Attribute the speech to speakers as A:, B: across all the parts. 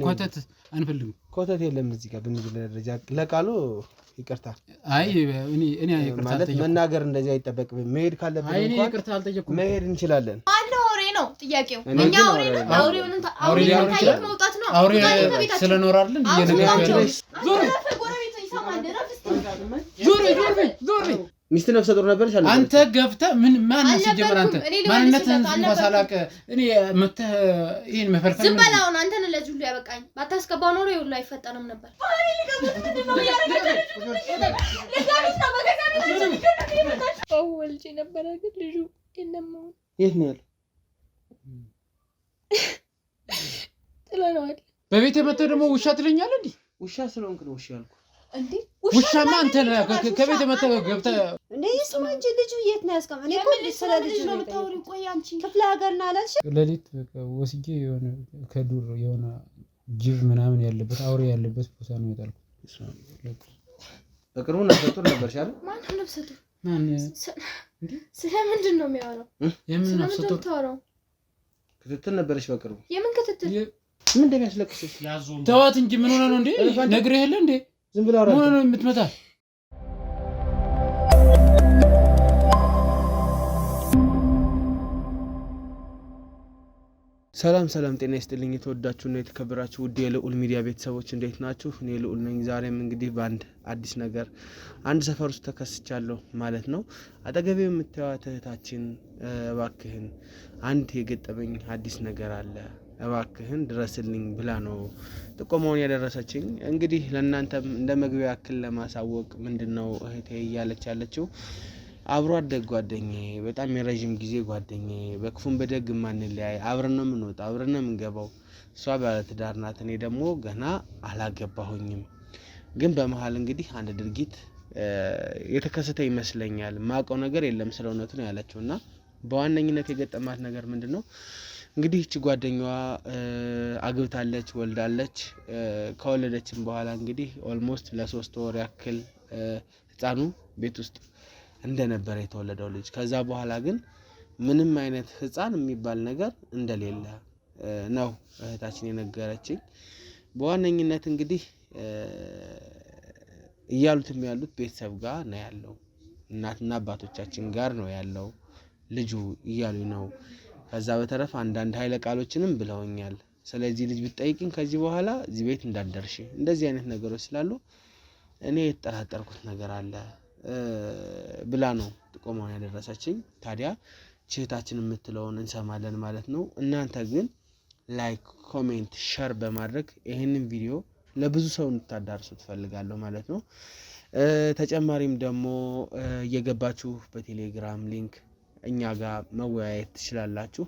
A: ኮተት አንፈልግም
B: ኮተት የለም እዚህ ጋር በንግል ደረጃ ለቃሉ ይቅርታ
A: አይ እኔ ይቅርታ አልጠየቅኩም
B: መናገር እንደዚህ አይጠበቅም መሄድ ካለብን
A: እንኳን እኔ ይቅርታ አልጠየቅኩም
B: መሄድ እንችላለን
C: አንድ አውሬ ነው ጥያቄው እኛ አውሬውን መውጣት ነው
A: አውሬ ስለኖር አይደል እየነገርኩህ ዞር
B: ሚስት ነፍሰ ጡር ነበርሽ አለ
A: አንተ ገብተህ ምን ማን ሲጀምር አንተ ማንነትህን ማሳላቀ እኔ መተህ ይሄን መፈርፈር
C: ዝም በላው አንተ ነህ ለዚህ ሁሉ ያበቃኝ ባታስገባው ኖሮ ይሁን አይፈጠርም ነበር ወልጄ ነበር ግን ልጁ የለም
B: የት ነው ያለው
C: ጥለነዋል
A: በቤቴ መተህ ደግሞ ውሻ ትለኛለህ እንዴ
B: ውሻ ስለሆንክ ነው ውሻ ያልኩ
C: እንዴ
A: ውሻማ አንተ ከቤት መተህ ገብተህ
D: እንዴ ይስማ እንጂ ልጁ የት ነው ያስቀመ እኔ እኮ ስለ ልጁ ነው የምታወሪው ቆይ አንቺ ክፍለ ሀገርና አላልሽ
A: ለሊት በቃ ወስጄ የሆነ ከዱር የሆነ ጅብ ምናምን ያለበት አውሬ ያለበት ቦታ ነው የጣልኩት
B: በቅርቡ ነፍሰ ጡር ነበርሽ አይደል
C: ማን ነው ነፍሰ ጡር ማን ስለምንድን ነው የሚያወራው
A: የምን ነፍሰ ጡር
B: ክትትል ነበርሽ በቅርቡ
C: የምን ክትትል
B: ምን እንደሚያስለቅስሽ
A: ተዋት እንጂ ምን ሆነ ነው እንዴ ነግሬህ የለ እንዴ
B: ዝም ብላ አውራ
A: ምን ነው የምትመታ
B: ሰላም ጤና ይስጥልኝ የተወዳችሁና የተከበራችሁ ውድ የልዑል ሚዲያ ቤተሰቦች እንዴት ናችሁ እኔ ልዑል ነኝ ዛሬም እንግዲህ በአንድ አዲስ ነገር አንድ ሰፈር ውስጥ ተከስቻለሁ ማለት ነው አጠገቤ የምታዩት እህታችን እባክህን አንድ የገጠመኝ አዲስ ነገር አለ እባክህን ድረስልኝ ብላ ነው ጥቆማውን ያደረሰችኝ እንግዲህ ለእናንተም እንደ መግቢያ ያክል ለማሳወቅ ምንድነው እህቴ እያለች ያለችው አብሮ አደግ ጓደኛዬ በጣም የረጅም ጊዜ ጓደኛዬ በክፉም በደግ ማንለያይ አብረን ነው የምንወጣው አብረን ነው የምንገባው እሷ ባለ ትዳር ናት እኔ ደግሞ ገና አላገባሁኝም ግን በመሃል እንግዲህ አንድ ድርጊት የተከሰተ ይመስለኛል ማቀው ነገር የለም ስለውነቱ ነው ያለችውና በዋነኝነት የገጠማት ነገር ምንድነው እንግዲህ እቺ ጓደኛዋ አግብታለች ወልዳለች ከወለደችም በኋላ እንግዲህ ኦልሞስት ለ3 ወር ያክል ህፃኑ ቤት ውስጥ እንደነበረ የተወለደው ልጅ ከዛ በኋላ ግን ምንም አይነት ህፃን የሚባል ነገር እንደሌለ ነው እህታችን የነገረችኝ በዋነኝነት እንግዲህ እያሉትም ያሉት ቤተሰብ ጋር ነው ያለው እናትና አባቶቻችን ጋር ነው ያለው ልጁ እያሉ ነው ከዛ በተረፈ አንዳንድ ኃይለ ቃሎችንም ብለውኛል ስለዚህ ልጅ ብትጠይቂኝ ከዚህ በኋላ እዚህ ቤት እንዳደርሽ እንደዚህ አይነት ነገሮች ስላሉ እኔ የተጠራጠርኩት ነገር አለ ብላ ነው ጥቆማውን ያደረሰችኝ ታዲያ እህታችን የምትለውን እንሰማለን ማለት ነው እናንተ ግን ላይክ ኮሜንት ሼር በማድረግ ይሄንን ቪዲዮ ለብዙ ሰው እንድታዳርሱ ፈልጋለሁ ማለት ነው ተጨማሪም ደግሞ እየገባችሁ በቴሌግራም ሊንክ እኛ ጋር መወያየት ትችላላችሁ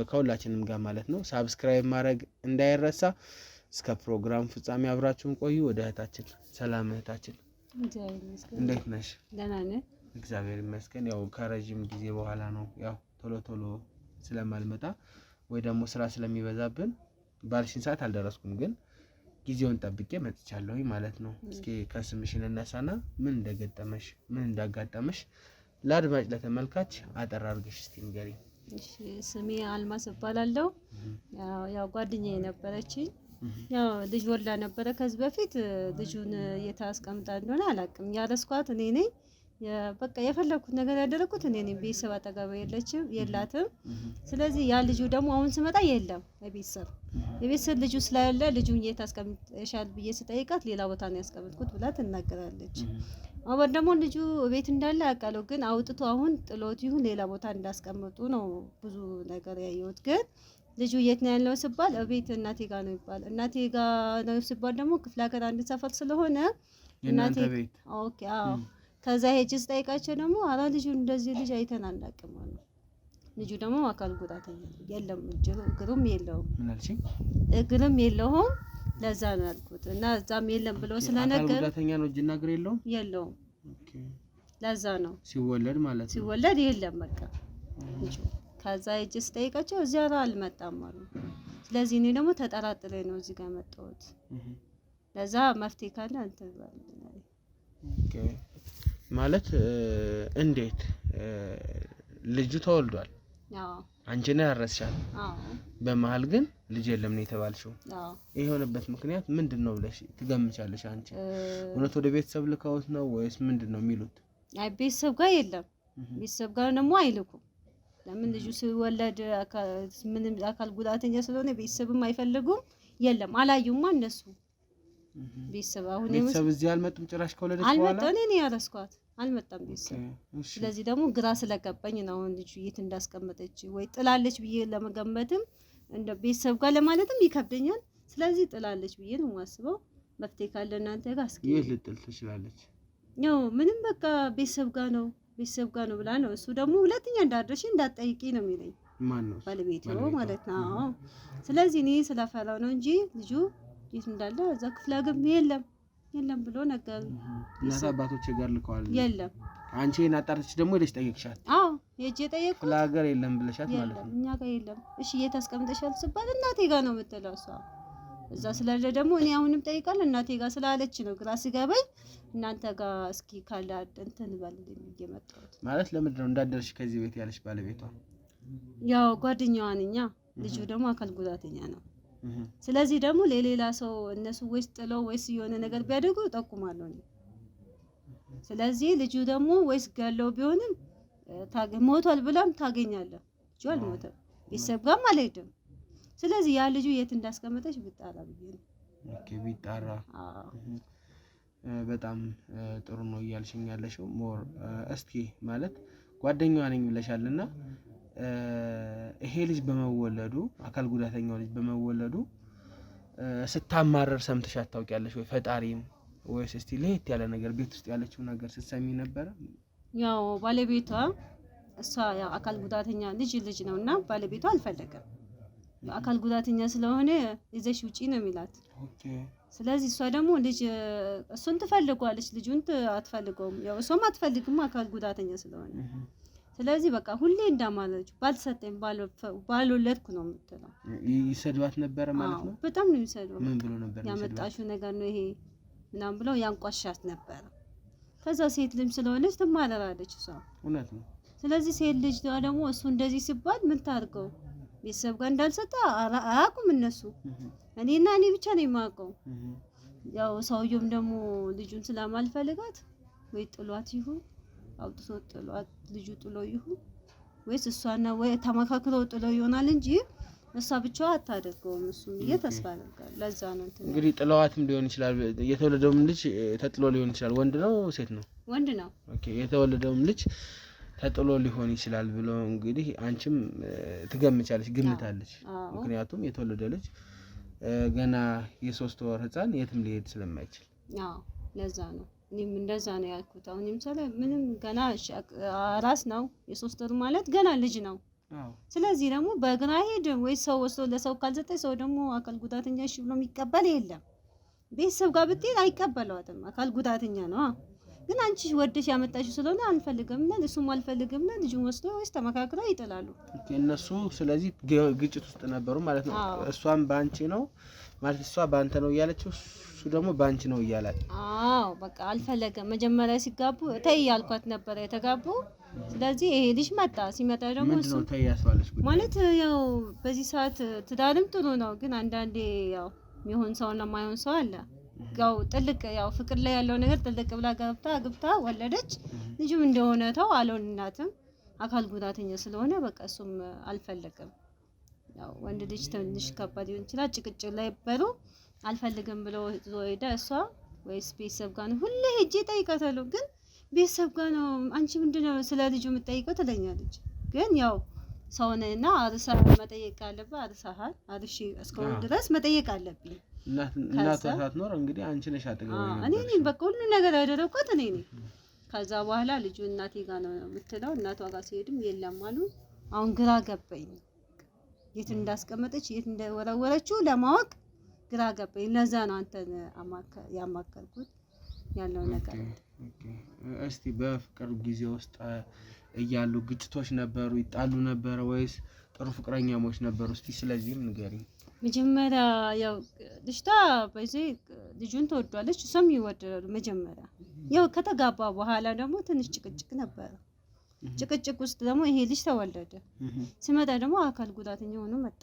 B: ከሁላችንም ጋር ማለት ነው ሰብስክራይብ ማድረግ እንዳይረሳ እስከ ፕሮግራም ፍጻሜ አብራችሁን ቆዩ ወደ እህታችን ሰላም እህታችን እንዴት ነሽ
D: ደህና ነኝ
B: እግዚአብሔር ይመስገን ያው ከረጅም ጊዜ በኋላ ነው ያው ቶሎ ስለማልመጣ ወይ ደግሞ ስራ ስለሚበዛብን ባልሽን ሰዓት አልደረስኩም ግን ጊዜውን ጠብቄ መጥቻለሁ ማለት ነው እስኪ ከስምሽ እንነሳና ምን እንደገጠመሽ ምን እንዳጋጠመሽ ለአድማጭ ለተመልካች አጠር አድርገሽ እስቲ ንገሪ
D: እሺ ስሜ አልማዝ እባላለሁ ያው ጓደኛዬ ነበረች ያው ልጅ ወልዳ ነበር ከዚህ በፊት ልጁን የታስቀምጣ እንደሆነ አላቅም ያረስኳት እኔ ነኝ በቃ የፈለኩት ነገር ያደረኩት እኔ ነኝ ቤተሰብ አጠገብ የላትም ስለዚህ ያ ልጁ ደግሞ አሁን ስመጣ የለም የቤተሰብ ልጁ ስላለ ልጁን የታስቀምጥሻል ብዬ ስጠይቃት ሌላ ቦታ ነው ያስቀምጥኩት ብላ ትናገራለች አሁን ደግሞ ልጁ ቤት እንዳለ አቃለው ግን አውጥቶ አሁን ጥሎት ይሁን ሌላ ቦታ እንዳስቀምጡ ነው ብዙ ነገር ያየሁት ግን ልጁ የት ነው ያለው ሲባል ቤት እናቴ ጋር ነው ይባል እናቴ ጋር ነው ሲባል ደግሞ ክፍለ ሀገር አንድ ሰፈር ስለሆነ እናቴ
B: ቤት
D: ኦኬ አዎ ከዛ ሄጅ ስጠይቃቸው ደግሞ አራ ልጁ እንደዚህ ልጅ አይተን አናውቅም አሉ ልጁ ደግሞ አካል ጉዳተኛ የለም እግሩም የለውም
B: ምን አልሽኝ
D: እግሩም የለውም ለዛ ነው ያልኩት እና እዛም የለም ብሎ ስለነገር
B: አካል ጉዳተኛ ነው እጅና እግር
D: የለውም
B: ኦኬ
D: ለዛ ነው
B: ሲወለድ ማለት ነው
D: ሲወለድ የለም በቃ ልጁ ከዛ ሄጅ ስጠይቃቸው እዚያ አልመጣም አሉ ስለዚህ እኔ ደግሞ ተጠራጥሬ ነው እዚህ ጋር መጣሁት ለዛ መፍትሄ ካለ አንተ
B: ኦኬ ማለት እንዴት ልጁ ተወልዷል
D: አዎ
B: አንቺ ነህ ያረስሻት።
D: አዎ
B: በመሃል ግን ልጅ የለም ነው የተባልሽው።
D: አዎ
B: ይሄ የሆነበት ምክንያት ምንድነው ብለሽ ትገምቻለሽ አንቺ? እውነት ወደ ቤተሰብ ልከውት ነው ወይስ ምንድነው የሚሉት?
D: አይ ቤተሰብ ጋር የለም። ቤተሰብ ጋር ደግሞ አይልኩም። ለምን ልጁ ሲወለድ ምንም አካል ጉዳተኛ ስለሆነ ቤተሰብም አይፈልጉም። የለም አላዩማ እነሱ ቤተሰብ አሁን
B: ቤተሰብ እዚህ አልመጡም ጭራሽ ከወለደች በኋላ
D: አልመጣም። እኔ ያረስኳት አልመጣም ቤተሰብ። ስለዚህ ደግሞ ግራ ስለገባኝ ነው አሁን ልጁ የት እንዳስቀመጠች ወይ ጥላለች ብዬ ለመገመትም እንደ ቤተሰብ ጋር ለማለትም ይከብደኛል። ስለዚህ ጥላለች ብዬ ነው የማስበው። መፍትሄ ካለ እናንተ ጋር እስኪ
B: የት ልጥል ትችላለች?
D: ያው ምንም በቃ ቤተሰብ ጋር ነው ብላ ነው። እሱ ደግሞ ሁለተኛ እንዳደረሽ እንዳትጠይቂ ነው የሚለኝ።
B: ማን ነው?
D: ባለቤቱ ማለት ነው። ስለዚህ እኔ ስለፈራው ነው እንጂ ልጁ የት እንዳለ እዛ ክፍለ ሀገር የለም ብሎ ነገር
B: እናት አባቶች ጋር ልከዋል።
D: የለም
B: አንቺ እናጣርተሽ ደግሞ ሄደሽ ጠየቅሻት?
D: አዎ ሄጄ ጠየቅኩት።
B: ክፍለ ሀገር የለም ብለሻት ማለት ነው?
D: እኛ ጋር የለም። እሺ የት አስቀምጠሻል ስባል እናቴ ጋር ነው የምትለው እሷ። እዛ ስላለ ደግሞ እኔ አሁንም ጠይቃለሁ እናቴ ጋር ስላለች ነው ግራ ሲገባኝ እናንተ ጋር እስኪ ካለ እንትን በልልኝ እየመጣሁት
B: ማለት። ለምንድን ነው እንዳደረሽ ከዚህ ቤት ያለሽ ባለቤቷ?
D: ያው ጓደኛዋ ነኝ። ልጁ ደግሞ አካል ጉዳተኛ ነው። ስለዚህ ደግሞ ለሌላ ሰው እነሱ ወይስ ጥለው ወይስ የሆነ ነገር ቢያደርጉ እጠቁማለሁ እኔ። ስለዚህ ልጁ ደግሞ ወይስ ገለው ቢሆንም ሞቷል ብላም ታገኛለህ። ልጁ አልሞተም፣ ቤተሰብ ጋርም አልሄድም። ስለዚህ ያ ልጁ የት እንዳስቀመጠች ቢጣራ ብዬ ነው።
B: ኦኬ ቢጣራ። በጣም ጥሩ ነው እያልሽኝ ያለሽው። ሞር እስኪ ማለት ጓደኛዋ ነኝ ብለሻልና ይሄ ልጅ በመወለዱ አካል ጉዳተኛው ልጅ በመወለዱ ስታማረር ሰምተሽ ታውቂያለሽ ወይ? ፈጣሪም ወይስ እስቲ ለየት ያለ ነገር ቤት ውስጥ ያለችው ነገር ስትሰሚ ነበር?
D: ያው ባለቤቷ እሷ ያው አካል ጉዳተኛ ልጅ ነውና ባለቤቷ አልፈለገም። አካል ጉዳተኛ ስለሆነ ይዘሽ ውጪ ነው የሚላት።
B: ኦኬ
D: ስለዚህ እሷ ደግሞ ልጅ እሱን ትፈልጓለች፣ ልጁን አትፈልገውም። ያው እሷም አትፈልግም አካል ጉዳተኛ ስለሆነ። ስለዚህ በቃ ሁሌ እንዳማለች ባልሰጠኝ ባልወለድኩ ነው የምትለው።
B: ይሰድባት ነበር ማለት ነው?
D: በጣም ነው የሚሰድባት።
B: ምን ብሎ ነበር?
D: ያመጣሽው ነገር ነው ይሄ ምናምን ብለው ያንቋሻት ነበር። ከዛ ሴት ልጅ ስለሆነች ትማረራለች እሷ።
B: እውነት ነው።
D: ስለዚህ ሴት ልጅ ደግሞ እሱ እንደዚህ ሲባል ምን ታርገው? ቤተሰብ ጋር እንዳልሰጣ አያውቁም እነሱ። እኔ ብቻ ነው የማውቀው። ያው ሰውየውም ደግሞ ልጁን ስለማልፈልጋት ወይ ጥሏት ይሁን አውጥቶ ጥሏት ልጁ ጥሎ ይሁን ወይስ እሷና ወይ ተመካክረው ጥሎ ይሆናል እንጂ እሷ ብቻዋ አታደርገውም። እሱም ተስፋ አደርጋለሁ። ለዛ ነው
B: እንግዲህ ጥለዋትም ሊሆን ይችላል። የተወለደውም ልጅ ተጥሎ ሊሆን ይችላል። ወንድ ነው ሴት ነው?
D: ወንድ ነው።
B: ኦኬ የተወለደውም ልጅ ተጥሎ ሊሆን ይችላል ብሎ እንግዲህ አንቺም ትገምቻለሽ፣ ግምታለሽ። ምክንያቱም የተወለደ ልጅ ገና የ3 ወር ህፃን የትም ሊሄድ ስለማይችል።
D: ለዛ ነው እኔም እንደዛ ነው ያልኩት። አሁን ለምሳሌ ምንም ገና አራስ ነው፣ የ3 ወር ማለት ገና ልጅ ነው። ስለዚህ ደግሞ በግራ ሄድም ወይ ሰው ወስዶ ለሰው ካልሰጠ ሰው ደግሞ አካል ጉዳተኛ እሺ ብሎ የሚቀበል የለም። ቤተሰብ ጋር ብትሄድ አይቀበሏትም፣ አካል ጉዳተኛ ነው። ግን አንቺ ወደሽ ያመጣሽው ስለሆነ አንፈልግምና እሱም አልፈልግምና ልጁን ወስዶ ወይስ ተመካክረው ይጥላሉ
B: እነሱ። ስለዚህ ግጭት ውስጥ ነበሩ ማለት ነው። እሷም ባንቺ ነው ማለት እሷ ባንተ ነው እያለችው፣ እሱ ደግሞ ባንቺ ነው እያላት።
D: በቃ አልፈለገም። መጀመሪያ ሲጋቡ ተይ ያልኳት ነበር የተጋቡ። ስለዚህ ይሄ ልጅ መጣ። ሲመጣ ደግሞ እሱ
B: ምንድነው ተይ ያስባለሽ
D: ማለት ያው በዚህ ሰዓት ትዳርም ጥሩ ነው፣ ግን አንዳንዴ ያው የሚሆን ሰውና የማይሆን ሰው አለ። ያው ጥልቅ ያው ፍቅር ላይ ያለው ነገር ጥልቅ ብላ ግብታ ወለደች። ልጁም እንደሆነ ተው አልሆንናትም፣ አካል ጉዳተኛ ስለሆነ በቃ እሱም አልፈለገም። ያው ወንድ ልጅ ትንሽ ከባድ ይሆን ይችላል። ጭቅጭቅ ላይ በሩ አልፈልግም ብሎ ሄደ። እሷ ወይስ ቤተሰብ ጋር ነው ሁሌ ሄጄ ጠይቃታለሁ፣ ግን ቤተሰብ ጋር ነው። አንቺ ምንድነው ስለ ልጁ የምትጠይቀው ትለኛለች። ግን ያው ሰውነና አርሳ መጠየቅ አለብህ። አርሳሃል አርሺ እስከሆነ ድረስ መጠየቅ አለብኝ።
B: እናቷ ሳትኖር እንግዲህ አንቺ ነሽ አጠገብ
D: እኔ ነኝ በቃ ሁሉ ነገር ያደረኩት እኔ ነኝ። ከዛ በኋላ ልጁ እናቴ ጋር ነው የምትለው። እናቷ ጋር ሲሄድም የለም አሉ። አሁን ግራ ገባኝ፣ የት እንዳስቀመጠች የት እንደወረወረችው ለማወቅ ግራ ገባኝ። ለዛ ነው አንተን ያማከርኩት ያለው ነገር።
B: እስቲ በፍቅር ጊዜ ውስጥ እያሉ ግጭቶች ነበሩ? ይጣሉ ነበረ ወይስ ጥሩ ፍቅረኛሞች ነበሩ? እስቲ ስለዚህም ንገሪኝ።
D: መጀመሪያ ያው ልጅቷ በዚህ ልጁን ተወዷለች፣ እሷም ይወደዳሉ። መጀመሪያ ያው ከተጋባ በኋላ ደግሞ ትንሽ ጭቅጭቅ ነበረ። ጭቅጭቅ ውስጥ ደግሞ ይሄ ልጅ ተወለደ። ሲመጣ ደግሞ አካል ጉዳተኛ ሆኖ መጣ።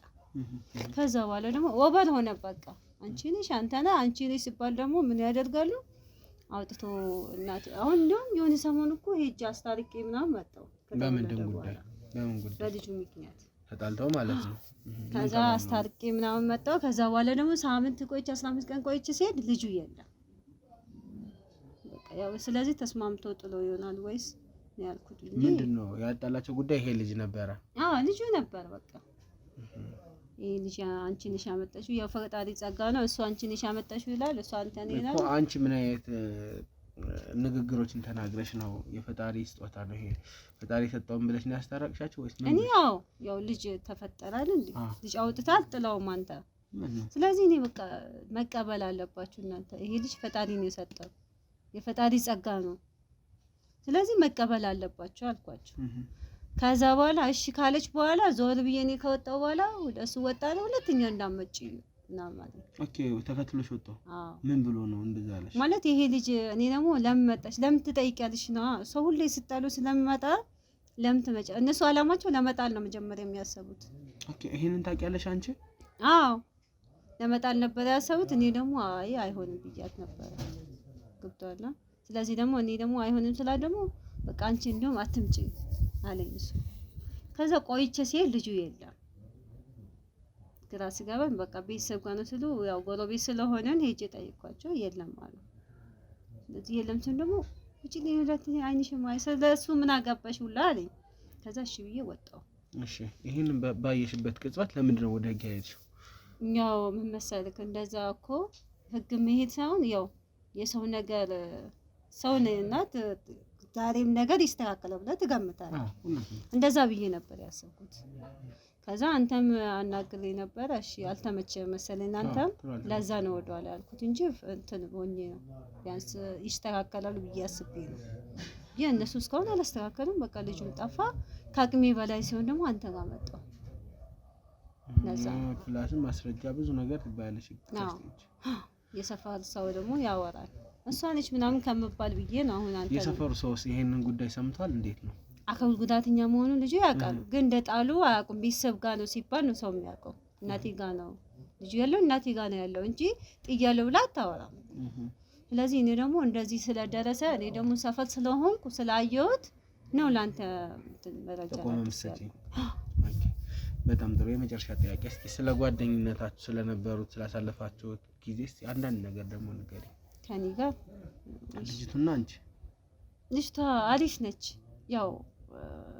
D: ከዛ በኋላ ደግሞ ኦቨር ሆነ። በቃ አንቺ ነሽ አንተ ነህ አንቺ ነሽ ሲባል ደግሞ ምን ያደርጋሉ? አውጥቶ እናት አሁን እንደውም የሆነ ሰሞን እኮ ሄጄ አስታርቄ ምናምን መጣሁ።
B: በምንድን ጉዳይ?
D: በልጁ ምክንያት
B: ተጣልተው ማለት ነው።
D: ከዛ አስታርቄ ምናምን መጣሁ። ከዛ በኋላ ደግሞ ሳምንት ቆይቼ 15 ቀን ቆይቼ ሲሄድ ልጁ የለም። በቃ ያው ስለዚህ ተስማምቶ ጥሎ ይሆናል ወይስ ነው ያልኩት እንጂ
B: ምንድነው ያጣላቸው ጉዳይ? ይሄ ልጅ ነበረ።
D: ልጁ ነበር በቃ ይሄ ልጅ አንቺ ነሽ ያመጣሽው፣ ያው ፈጣሪ ጸጋ ነው። እሱ አንቺ ነሽ ያመጣሽው ይላል፣ እሱ አንተ ነህ ይላል።
B: አንቺ ምን አይነት ንግግሮችን ተናግረሽ ነው የፈጣሪ ስጦታ ነው ይሄ ፈጣሪ ሰጠውን ብለሽ ነው ያስታረቅሻቸው ወይስ ምን?
D: እኔ ያው ልጅ ተፈጠራል እንዴ ልጅ አውጥታል ጥላውም አንተ። ስለዚህ እኔ በቃ መቀበል አለባችሁ እናንተ። ይሄ ልጅ ፈጣሪ ነው የሰጠው፣ የፈጣሪ ጸጋ ነው። ስለዚህ መቀበል አለባችሁ አልኳቸው። ከዛ በኋላ እሺ ካለች በኋላ ዞር ብዬ እኔ ከወጣው በኋላ ወደ እሱ ወጣ ነው። ሁለተኛ እንዳመጪ እና ማለት
B: ኦኬ ተከትሎሽ ወጣው። ምን ብሎ ነው እንደዛ አለሽ?
D: ማለት ይሄ ልጅ እኔ ደግሞ ለምን መጣሽ ለምን ትጠይቂያለሽ ነው። ሰው ሁሌ ሲጣሉ ስለሚመጣ ለምን ትመጪ? እነሱ አላማቸው ለመጣል ነው መጀመሪያ የሚያሰቡት።
B: ኦኬ ይሄንን ታውቂያለሽ አንቺ?
D: ለመጣል ነበር ያሰቡት። እኔ ደግሞ አይሆንም ብያት ነበር። ገብቷል። ስለዚህ ደግሞ እኔ ደግሞ አይሆንም ስላ ደግሞ በቃ አንቺ እንደውም አትምጪ አለኝ እሱ። ከዛ ቆይቼ ሲሄድ ልጁ የለም። ግራ ሲገባኝ በቃ ቤተሰብ ጋር ነው ስሉ ያው ጎረቤት ስለሆነን ሄጄ ጠይኳቸው የለም አሉ። ስለዚህ የለም ሲሆን ደግሞ እቺ ለሁለት አይንሽ ማይ ስለሱ ምን አጋባሽ ሁላ አለኝ። ከዛ እሺ ብዬ ወጣሁ።
B: እሺ ይሄን ባየሽበት ቅጽበት ለምንድን ነው ወደ ህግ ያሄድሽው?
D: ያው ምን መሰለክ እንደዛ እኮ ህግ መሄድ ሳይሆን ያው የሰው ነገር ሰው ነውናት ዛሬም ነገር ይስተካከላል ብለህ ትገምታለህ። እንደዛ ብዬ ነበር ያሰብኩት። ከዛ አንተም አናግሬ ነበር። እሺ አልተመቸ መሰለኝ አንተም ለዛ ነው ወደኋላ ያልኩት እንጂ እንትን ሆኜ ነው ቢያንስ ይስተካከላል ብዬ አስቤ ነው። የእነሱ እስካሁን አላስተካከሉም። በቃ ልጁም ጠፋ። ከአቅሜ በላይ ሲሆን ደግሞ አንተ ጋር መጣሁ። ለዛ
B: ፕላስም ማስረጃ ብዙ ነገር ትባያለሽ።
D: የሰፈር ሰው ደግሞ ያወራል እሷ ነች ምናምን ከመባል ብዬ ነው። አሁን አንተ
B: የሰፈሩ ሰውስ ይሄንን ጉዳይ ሰምቷል? እንዴት ነው?
D: አካል ጉዳተኛ መሆኑን ልጁ ያውቃሉ፣ ግን እንደጣሉ አያውቁም። ቤተሰብ ጋር ነው ሲባል ነው ሰው የሚያውቀው። እናቴ ጋር ነው ልጁ ያለው እናቴ ጋር ነው ያለው እንጂ ጥያለሁ ብላ አታወራም። ስለዚህ እኔ ደግሞ እንደዚህ ስለደረሰ እኔ ደግሞ ሰፈር ስለሆንኩ ስላየሁት ነው ላንተ መረጃ
B: መስጠት። በጣም ጥሩ። የመጨረሻ ጥያቄ እስኪ ስለ ጓደኝነታችሁ ስለነበሩት ስላሳለፋችሁት ጊዜ እስኪ አንዳንድ ነገር ደግሞ ንገሪኝ።
D: ከኔ ጋር
B: ልጅቱና አንቺ?
D: ልጅቷ አሪፍ ነች። ያው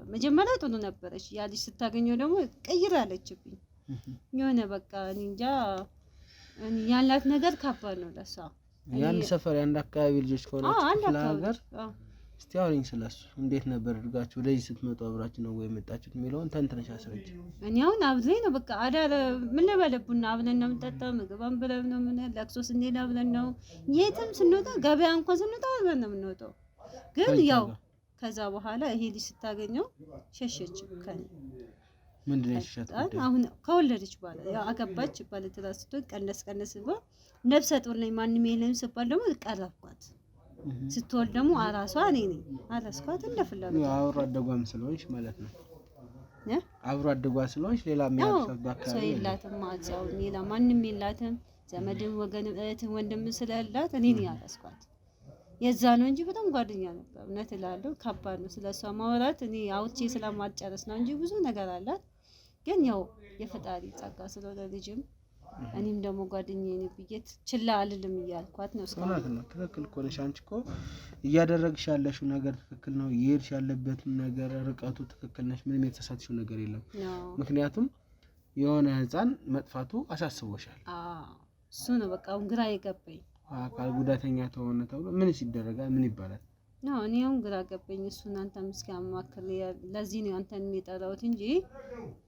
D: መጀመሪያ ጥሩ ነበረች። ያ ልጅ ስታገኘው ደግሞ ቀይር አለችብኝ። የሆነ በቃ እኔ እንጃ ያላት ነገር ከባድ ነው ለሷ።
B: ያን ሰፈር ያን አካባቢ ልጆች ከሆነች ክፍለ ሀገር እስቲ አውሪኝ ስለሱ። እንዴት ነበር እድጋችሁ? ለዚህ ስትመጡ አብራችሁ ነው ወይ መጣችሁት የሚለውን ተንትነሽ አስረጅ።
D: እኔ አሁን አብረን ነው በቃ አዳር ምን ለበለቡና አብረን ነው የምንጠጣው፣ ምግብ አንብለን ነው ምን ለቅሶ ስንሄድ አብረን ነው፣ የትም ስንወጣ ገበያ እንኳን ስንወጣ አብረን ነው የምንወጣው። ግን ያው ከዛ በኋላ ይሄ ልጅ ስታገኘው ሸሸች ከኔ።
B: ምንድን ነው የሸሸት?
D: አሁን ከወለደች በኋላ ያው አገባች ባለ ትዳር ስትሆን ቀነስ ብሎ ነፍሰ ጡር ነኝ ማንም የለም ሲባል ደግሞ ቀረብኳት። ስትወልድ ደግሞ አራሷ እኔ ነኝ አራስኳት እንደፈለገ።
B: አብሮ አደጓም ስለሆንሽ ማለት ነው። አብሮ አደጓ ስለሆንሽ ሌላ የሚያርሳት ባካሪ
D: ሰው የላትም ማለት ነው። ሌላ ማንም የላትም። ዘመድም ወገንም እህትም ወንድም ስለሌላት እኔ ነኝ አራስኳት። የዛ ነው እንጂ በጣም ጓደኛ ነበር። እውነት እላለሁ ከባድ ነው ስለሷ ማውራት። እኔ አውጥቼ ስለማልጨርስ ነው እንጂ ብዙ ነገር አላት። ግን ያው የፈጣሪ ጸጋ ስለሆነ ልጅም እኔም ደግሞ ጓደኛዬ ነኝ ብዬ ችላ አልልም እያልኳት ነው።
B: እስካሁን ነው ትክክል እኮ ነሽ። አንቺ እኮ እያደረግሽ ያለሽው ነገር ትክክል ነው። እየሄድሽ ያለበት ነገር ርቀቱ ትክክል ነሽ። ምንም የተሳሳትሽው ነገር የለም። ምክንያቱም የሆነ ህፃን መጥፋቱ አሳስቦሻል።
D: እሱ ነው በቃ ግራ የገባኝ።
B: አካል ጉዳተኛ ተሆነ ተብሎ ምን ይደረጋል? ምን ይባላል?
D: ነው እኔ አሁን ግራ ገባኝ። እሱን አንተም እስኪ አማክር። ለዚህ ነው አንተን የጠራሁት እንጂ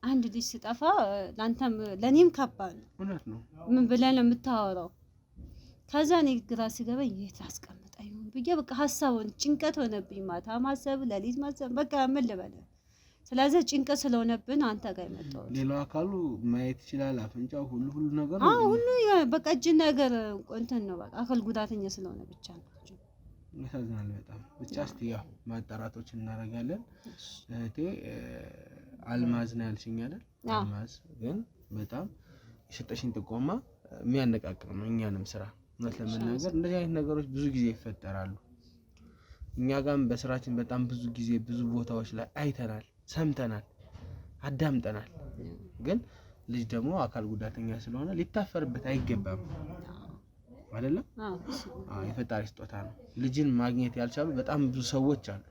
D: አንድ ልጅ ሲጠፋ ላንተም ለኔም ከባድ ነው።
B: እውነት ነው።
D: ምን ብለህ ነው የምታወራው? ከዛ እኔ ግራ ሲገባኝ የት አስቀምጣ ይሁን ብዬ በቃ ሀሳቡን ጭንቀት ሆነብኝ። ማታ ማሰብ፣ ሌሊት ማሰብ በቃ ምን ልበልህ። ስለዚህ ጭንቀት ስለሆነብን አንተ ጋር የመጣሁት።
B: ሌላው አካሉ ማየት ይችላል፣ አፍንጫው ሁሉ ነገር
D: ሁሉ በቃ እጅ ነገር እንትን ነው በቃ አካል ጉዳተኛ ስለሆነ ብቻ ነው።
B: ያሳዝናል በጣም። ብቻ እስቲ ያው ማጣራቶች እናደርጋለን። እህቴ አልማዝ ነው ያልሽኝ አይደል? አልማዝ ግን በጣም የሰጠሽኝ ጥቆማ የሚያነቃቅር ነው እኛንም ስራ። እውነት ለመናገር እንደዚህ አይነት ነገሮች ብዙ ጊዜ ይፈጠራሉ። እኛ ጋርም በስራችን በጣም ብዙ ጊዜ ብዙ ቦታዎች ላይ አይተናል፣ ሰምተናል፣ አዳምጠናል። ግን ልጅ ደግሞ አካል ጉዳተኛ ስለሆነ ሊታፈርበት አይገባም አይደለም? የፈጣሪ ስጦታ ነው። ልጅን ማግኘት ያልቻሉ በጣም ብዙ ሰዎች አሉ።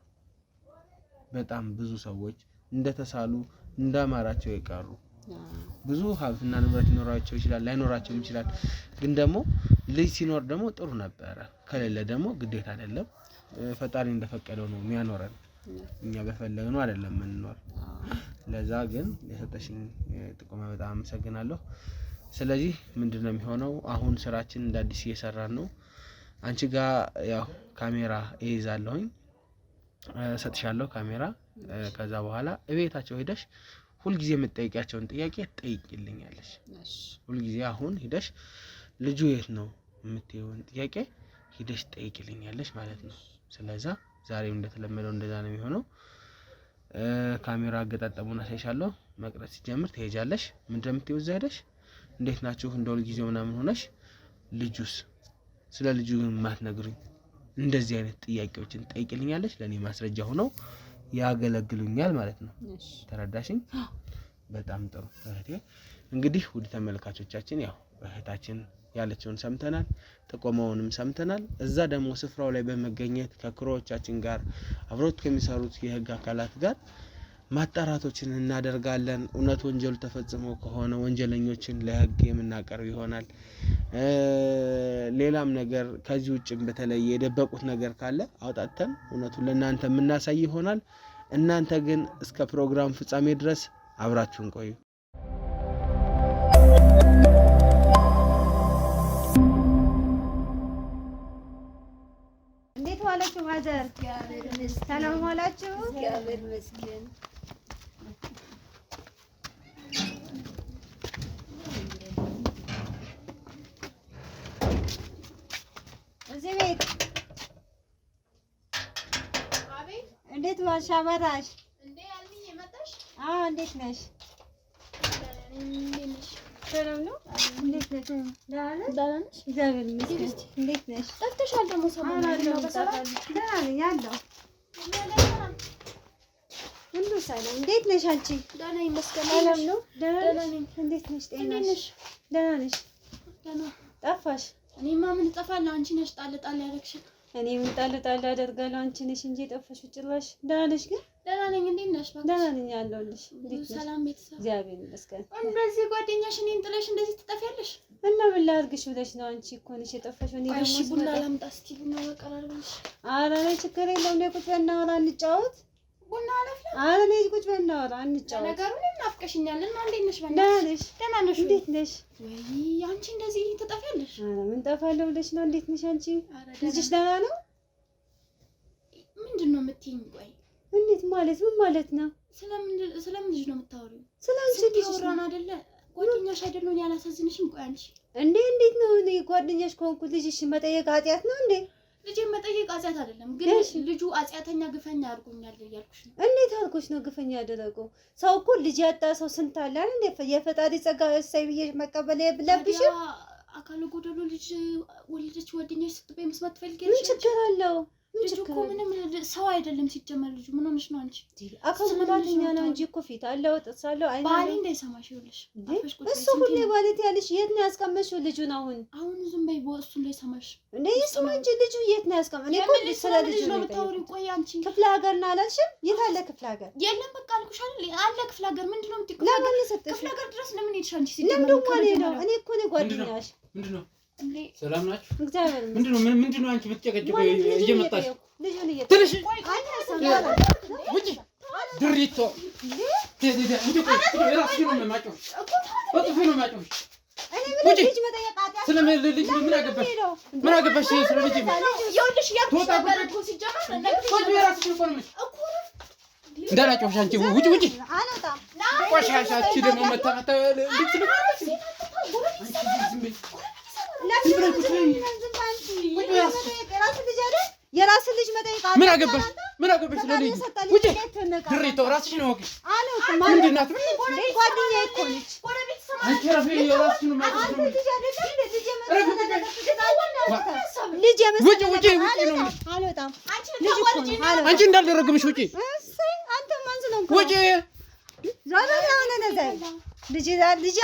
B: በጣም ብዙ ሰዎች እንደተሳሉ እንዳማራቸው ይቀሩ። ብዙ ሀብትና ንብረት ሊኖራቸው ይችላል፣ ላይኖራቸውም ይችላል። ግን ደግሞ ልጅ ሲኖር ደግሞ ጥሩ ነበረ፣ ከሌለ ደግሞ ግዴታ አይደለም። ፈጣሪ እንደፈቀደው ነው የሚያኖረን። እኛ በፈለግነው አይደለም የምንኖር። ለዛ ግን የሰጠሽኝ ጥቆማ በጣም አመሰግናለሁ። ስለዚህ ምንድነው የሚሆነው? አሁን ስራችን እንደ አዲስ እየሰራን ነው። አንቺ ጋር ያው ካሜራ እይዛለሁኝ፣ ሰጥሻለሁ ካሜራ። ከዛ በኋላ እቤታቸው ሄደሽ ሁልጊዜ የምትጠይቂያቸውን ጥያቄ ትጠይቂልኛለሽ። ሁልጊዜ አሁን ሄደሽ ልጁ የት ነው የምትይውን ጥያቄ ሄደሽ ትጠይቂልኛለሽ ማለት ነው። ስለዛ ዛሬም እንደተለመደው እንደዛ ነው የሚሆነው። ካሜራ አገጣጠሙን አሳይሻለሁ። መቅረጽ ሲጀምር ትሄጃለሽ። ምንድነው የምትይው? እዛ ሄደሽ እንዴት ናችሁ እንደ ሁልጊዜው ምናምን ሆነሽ ልጁስ ስለ ልጁ ግን ማትነግሩኝ እንደዚህ አይነት ጥያቄዎችን ትጠይቂልኛለሽ። ለኔ ማስረጃ ሆነው ያገለግሉኛል ማለት ነው። ተረዳሽኝ? በጣም ጥሩ እህቴ። እንግዲህ ውድ ተመልካቾቻችን ያው እህታችን ያለችውን ሰምተናል፣ ጥቆማውንም ሰምተናል። እዛ ደግሞ ስፍራው ላይ በመገኘት ከክሮዎቻችን ጋር አብሮት ከሚሰሩት የህግ አካላት ጋር ማጣራቶችን እናደርጋለን። እውነት ወንጀሉ ተፈጽሞ ከሆነ ወንጀለኞችን ለህግ የምናቀርብ ይሆናል። ሌላም ነገር ከዚህ ውጭም በተለይ የደበቁት ነገር ካለ አውጣተን እውነቱን ለእናንተ የምናሳይ ይሆናል። እናንተ ግን እስከ ፕሮግራም ፍጻሜ ድረስ አብራችሁን ቆዩ።
D: እንዴት ዋላችሁ? ማዘር ሰላም ዋላችሁ? እግዚአብሔር ይመስገን። እዚህ ቤት
C: አቤት።
D: እንዴት ዋልሽ? አበራሽ
C: እንዴ አልሚኝ መጣሽ?
D: አዎ። እንዴት ነሽ? ሰላም ነው? እንዴት ነሽ? ደህና ነሽ? እግዚአብሔር ይመስገን። እንዴት ነሽ?
C: ጠፍተሻል ደግሞ ሰሞኑን ነው በሰላም?
D: ደህና ነኝ አለሁ። ሁሉ ሰላም። እንዴት ነሽ አንቺ?
C: ደህና ይመስገን።
D: ሰላም ነው?
C: ደህና ነኝ።
D: እንዴት ነሽ?
C: እንዴት ነሽ?
D: ደህና ነሽ?
C: ደህና።
D: ጠፋሽ?
C: እኔማ ምን እጠፋለሁ? አንቺ ነሽ ጣል ጣል ያደረግሽኝ።
D: እኔ ምን ጣል ጣል አደርጋለሁ? አንቺ ነሽ እንጂ የጠፋሽው ጭራሽ። ደህና ነሽ ግን?
C: ደህና ነኝ። እንዴት ነሽ?
D: ደህና ነኝ አለሁልሽ። እንዴት ነሽ?
C: ሰላም ቤተሰብ?
D: እግዚአብሔር ይመስገን።
C: እንደዚህ ጓደኛሽ እኔን ጥለሽ እንደዚህ ትጠፊያለሽ?
D: እና ምን ላድርግሽ ብለሽ ነው? አንቺ እኮ ነሽ የጠፋሽው። እኔ ደግሞ
C: እሺ ቡና ላምጣ እስኪ። ቡና በቀራርብልሽ።
D: ኧረ እኔ ችግር የለውም። ነይ ቁጭ በይ እናወራ እንጫወት።
C: ቡና አለፍላ።
D: ኧረ ነይ ቁጭ በይ እናወራ እንጫወት።
C: ነገሩ እኔን ናፍቀሽኛል። እና እንዴት ነሽ?
D: ደህና ነሽ?
C: ደህና ነሽ?
D: እንዴት ነሽ?
C: ወይ አንቺ እንደዚህ ትጠፊያለሽ?
D: ኧረ ምን ጠፋለሁ ብለሽ ነው? እንዴት ነሽ አንቺ?
C: ኧረ
D: ልጅሽ ደህና ነው?
C: ምንድን ነው የምትይኝ? ቆይ
D: እንዴት ማለት ምን ማለት ነው?
C: ስለምን ልጅ ነው የምታወሪው?
D: ስለ አንቺ ልጅ
C: አወራን አይደለ? ጓደኛሽ አይደለ? እኔ አላሳዝንሽም? ቆይ አንቺ
D: እንዴት ነው እኔ ጓደኛሽ ከሆንኩ ልጅሽ መጠየቅ ኃጢአት ነው እንዴ?
C: ልጄን መጠየቅ ኃጢአት አይደለም፣ ግን ልጁ ኃጢአተኛ ግፈኛ አድርጎኛል እያልኩሽ ነው።
D: እንዴት አድርጎሽ ነው ግፈኛ ያደረገው? ሰው እኮ ልጅ ያጣ ሰው ስንት አለ አይደል? የፈጣሪ ጸጋ እሰይ ብዬሽ መቀበል የለብሽም።
C: አካለ ጎደሎ ልጅ ወልደች ጓደኛሽ ስትበይ መስማት ትፈልጊያለሽ?
D: ምን ችግር አለው?
C: ልጁ እኮ ምንም ሰው አይደለም ሲጀመር። ልጁ ምን ሆነሽ ነው አንቺ?
D: አካል ጉዳተኛ ነው እንጂ እኮ ፊት አለው፣ ጥርስ አለው፣ አይን አለው።
C: ባሌ እንዳይሰማሽ ይኸውልሽ።
D: እሱ ሁሌ ባለት ያለሽ የት ነው ያስቀመጥሽው ልጁን? አሁን
C: ዝም በይ፣ እሱ እንዳይሰማሽ።
D: እንዴ ይስማ እንጂ ልጁ የት ነው ያስቀመጥሽው? እኔ እኮ ስለ ልጁ ነው
C: የምታወሪው። ቆይ አንቺ
D: ክፍለ ሀገር ነው አላልሽም? የት አለ ክፍለ ሀገር?
C: የለም በቃ አልኩሽ አይደል? አለ ክፍለ ሀገር። ምንድነው የምትይው?
D: ለምን ሰጠሽ?
C: ክፍለ ሀገር ድረስ ለምን ሄድሽ አንቺ?
D: ለምን ደሞ ነው? እኔ እኮ ነው ጓደኛሽ።
A: ምንድነው? ሰላም ናችሁ?
D: እግዚአብሔር
A: ምንድነው? ምንድነው አንቺ ብትጨቀጭቁ እየመጣሽ
D: ልጁን
A: ትንሽ
D: ውጪ
A: ድሪቶ እንዴ ራስሽ ነው የማጨው ወጥፎ ነው የማጨው።
D: እኔ ምን ልጅ መጠየቃት
A: ስለምን ልጅ ምን አገባሽ? ምን አገባሽ? ስለ ልጅ
C: ይኸውልሽ ያልኩሽ ነገር እኮ ሲጀመር
A: ወጥፎ ራስሽ ነው እኮ እንዳላጨውሽ አንቺ ውጪ
D: አልወጣም።
A: ቆሻሻቺ ደግሞ መታመታ ልጅ ነው ምን አገባሽ ስለልጅ ውጪ ድሪቶ ራስሽን ወቂ ምንድን ናት
D: ጓደኛዬ እኮ ነች
A: አንቺ ረፊ የራስሽን ማለት ነው
D: ልጅ
A: ውጪ ነው
D: አልወጣም
A: አንቺ እንዳልደረግምሽ ውጪ
D: አንተ ማን ነው
A: ውጪ
D: ዛሬ ያውነ ነገር ልጅ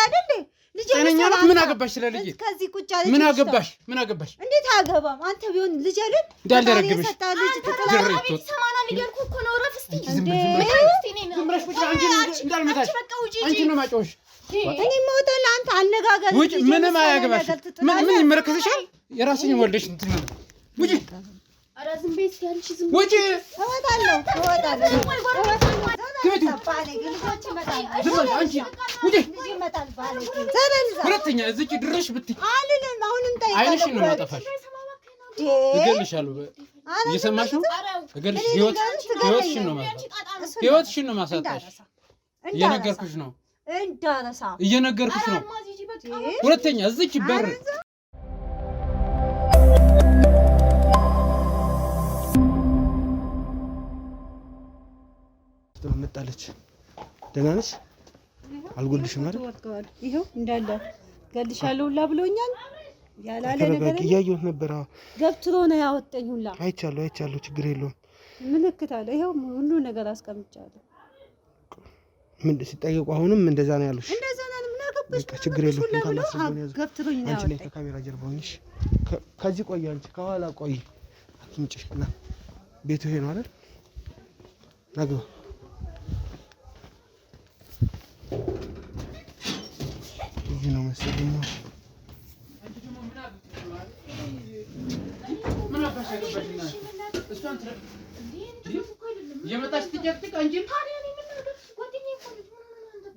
D: አይደል
A: ጤነኛ ናት ምን አገባሽ ስለልጅ
D: ከዚህ ቁጭ አለች
A: ምን አገባሽ
D: እንዴት አገባም አንተ ቢሆን ልጅ አይደል
A: እንዳልደረግምሽ
D: ልጅ ተጠላሽ
C: ሰማናን ይገልኩ እኮ ነው ረፍስቲ
A: ዝም ብለሽ ቁጭ አንቺ እንዳልመታሽ አንቺ ነው ማጮሽ
D: እኔ የምወጣው ለአንተ አነጋገር
A: ውጭ ምንም አያገባሽ ምን ይመረከዝሻል የራስሽን ወልደሽ እንትን ውጪ
C: ኧረ ዝም በይ እስኪ አንቺ ዝም
A: ውጪ
D: እወጣለሁ
A: ሁለተኛ እዚህ ድረሽ ብትይ
D: አልልም አሁንም ጠይቀው
A: አይንሽን ነው ማጠፋሽ እገልሻለሁ እየሰማሽ ነው እገልሽ ህይወትሽን ነው ማለት ህይወትሽን ነው ማሳጣሽ እየነገርኩሽ ነው
D: እንዳረሳ
A: እየነገርኩሽ ነው ሁለተኛ እዚህ በር
B: መጣለች ደህና ነሽ አልጎልሽም አይደል
D: ይሄው እንዳለ ገልሻለሁ ሁላ ብሎኛል ያላለ ነገር
B: እያየሁት ነበር
D: ገብትሮ ነው ያወጣኝ ሁላ
B: አይቻለሁ ችግር የለውም
D: ምልክት አለ ይሄው ሁሉ ነገር አስቀምጫለሁ
B: ምን ሲጠየቁ አሁንም እንደዛ ነው ያሉሽ
D: እንደዛ ነው ምን አገባሽ
B: ችግር የለውም
D: ገብትሮኝ ነው
B: አንቺ ላይ ከካሜራ ጀርባ ሆነሽ ከዚህ ቆይ አንቺ ከኋላ ቆይ አትምጪና ቤቱ ይሄ ነው አይደል ናግባ ይሄ ነው መሰለኝ
A: ምን አባሻገባሽና እሷን የመጣሽ ትጨቅጭቅ አንቺ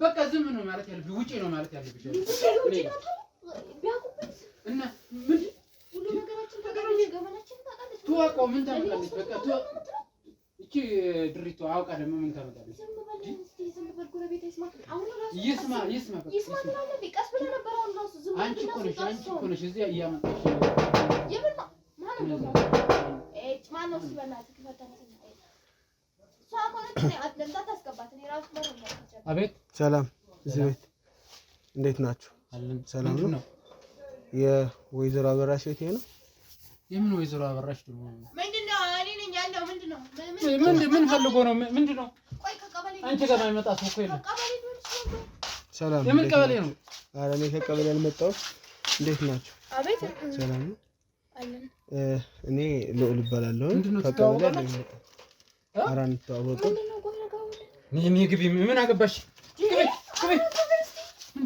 A: በቃ ዝም ነው ማለት ያለብሽ ውጪ ነው ማለት ያለብሽ እና ምን ሁሉ ነገራችን ተገረኝ ገመናችን ታውቃለች ተዋቆ ምን ታመጣለች በቃ እቺ ድሪቶ አውቃ ደግሞ ምን ታመጣለች ዝም በል ጎረቤት ይስማ ቀስ ብለህ ነበር አሁን ራሱ ዝም አንቺ እኮ ነሽ እዚህ እያመጣሽ የምን ማነው ማነው ሲበላት ከፈተነኝ አቤት
B: ሰላም እዚህ ቤት እንዴት ናችሁ ሰላም ነው የወይዘሮ አበራሽ ቤት ነው
A: የምን ወይዘሮ አበራሽ ደግሞ
C: ምንድነው እኔ ነኝ ያለው ምንድነው
A: ምን ፈልጎ ነው ምንድነው ቆይ ከቀበሌ አንቺ ጋር ማይመጣ ሰው እኮ የለም
B: ሰላም
A: የምን ቀበሌ ነው
B: ኧረ እኔ ከቀበሌ አልመጣሁም እንዴት ናችሁ
C: አቤት
B: ሰላም ነው
C: አለን
B: እኔ ልዑል እባላለሁ ከቀበሌ ነው አራን ተዋወቁ
A: ምን ግቢ ምን አገባሽ ግቢ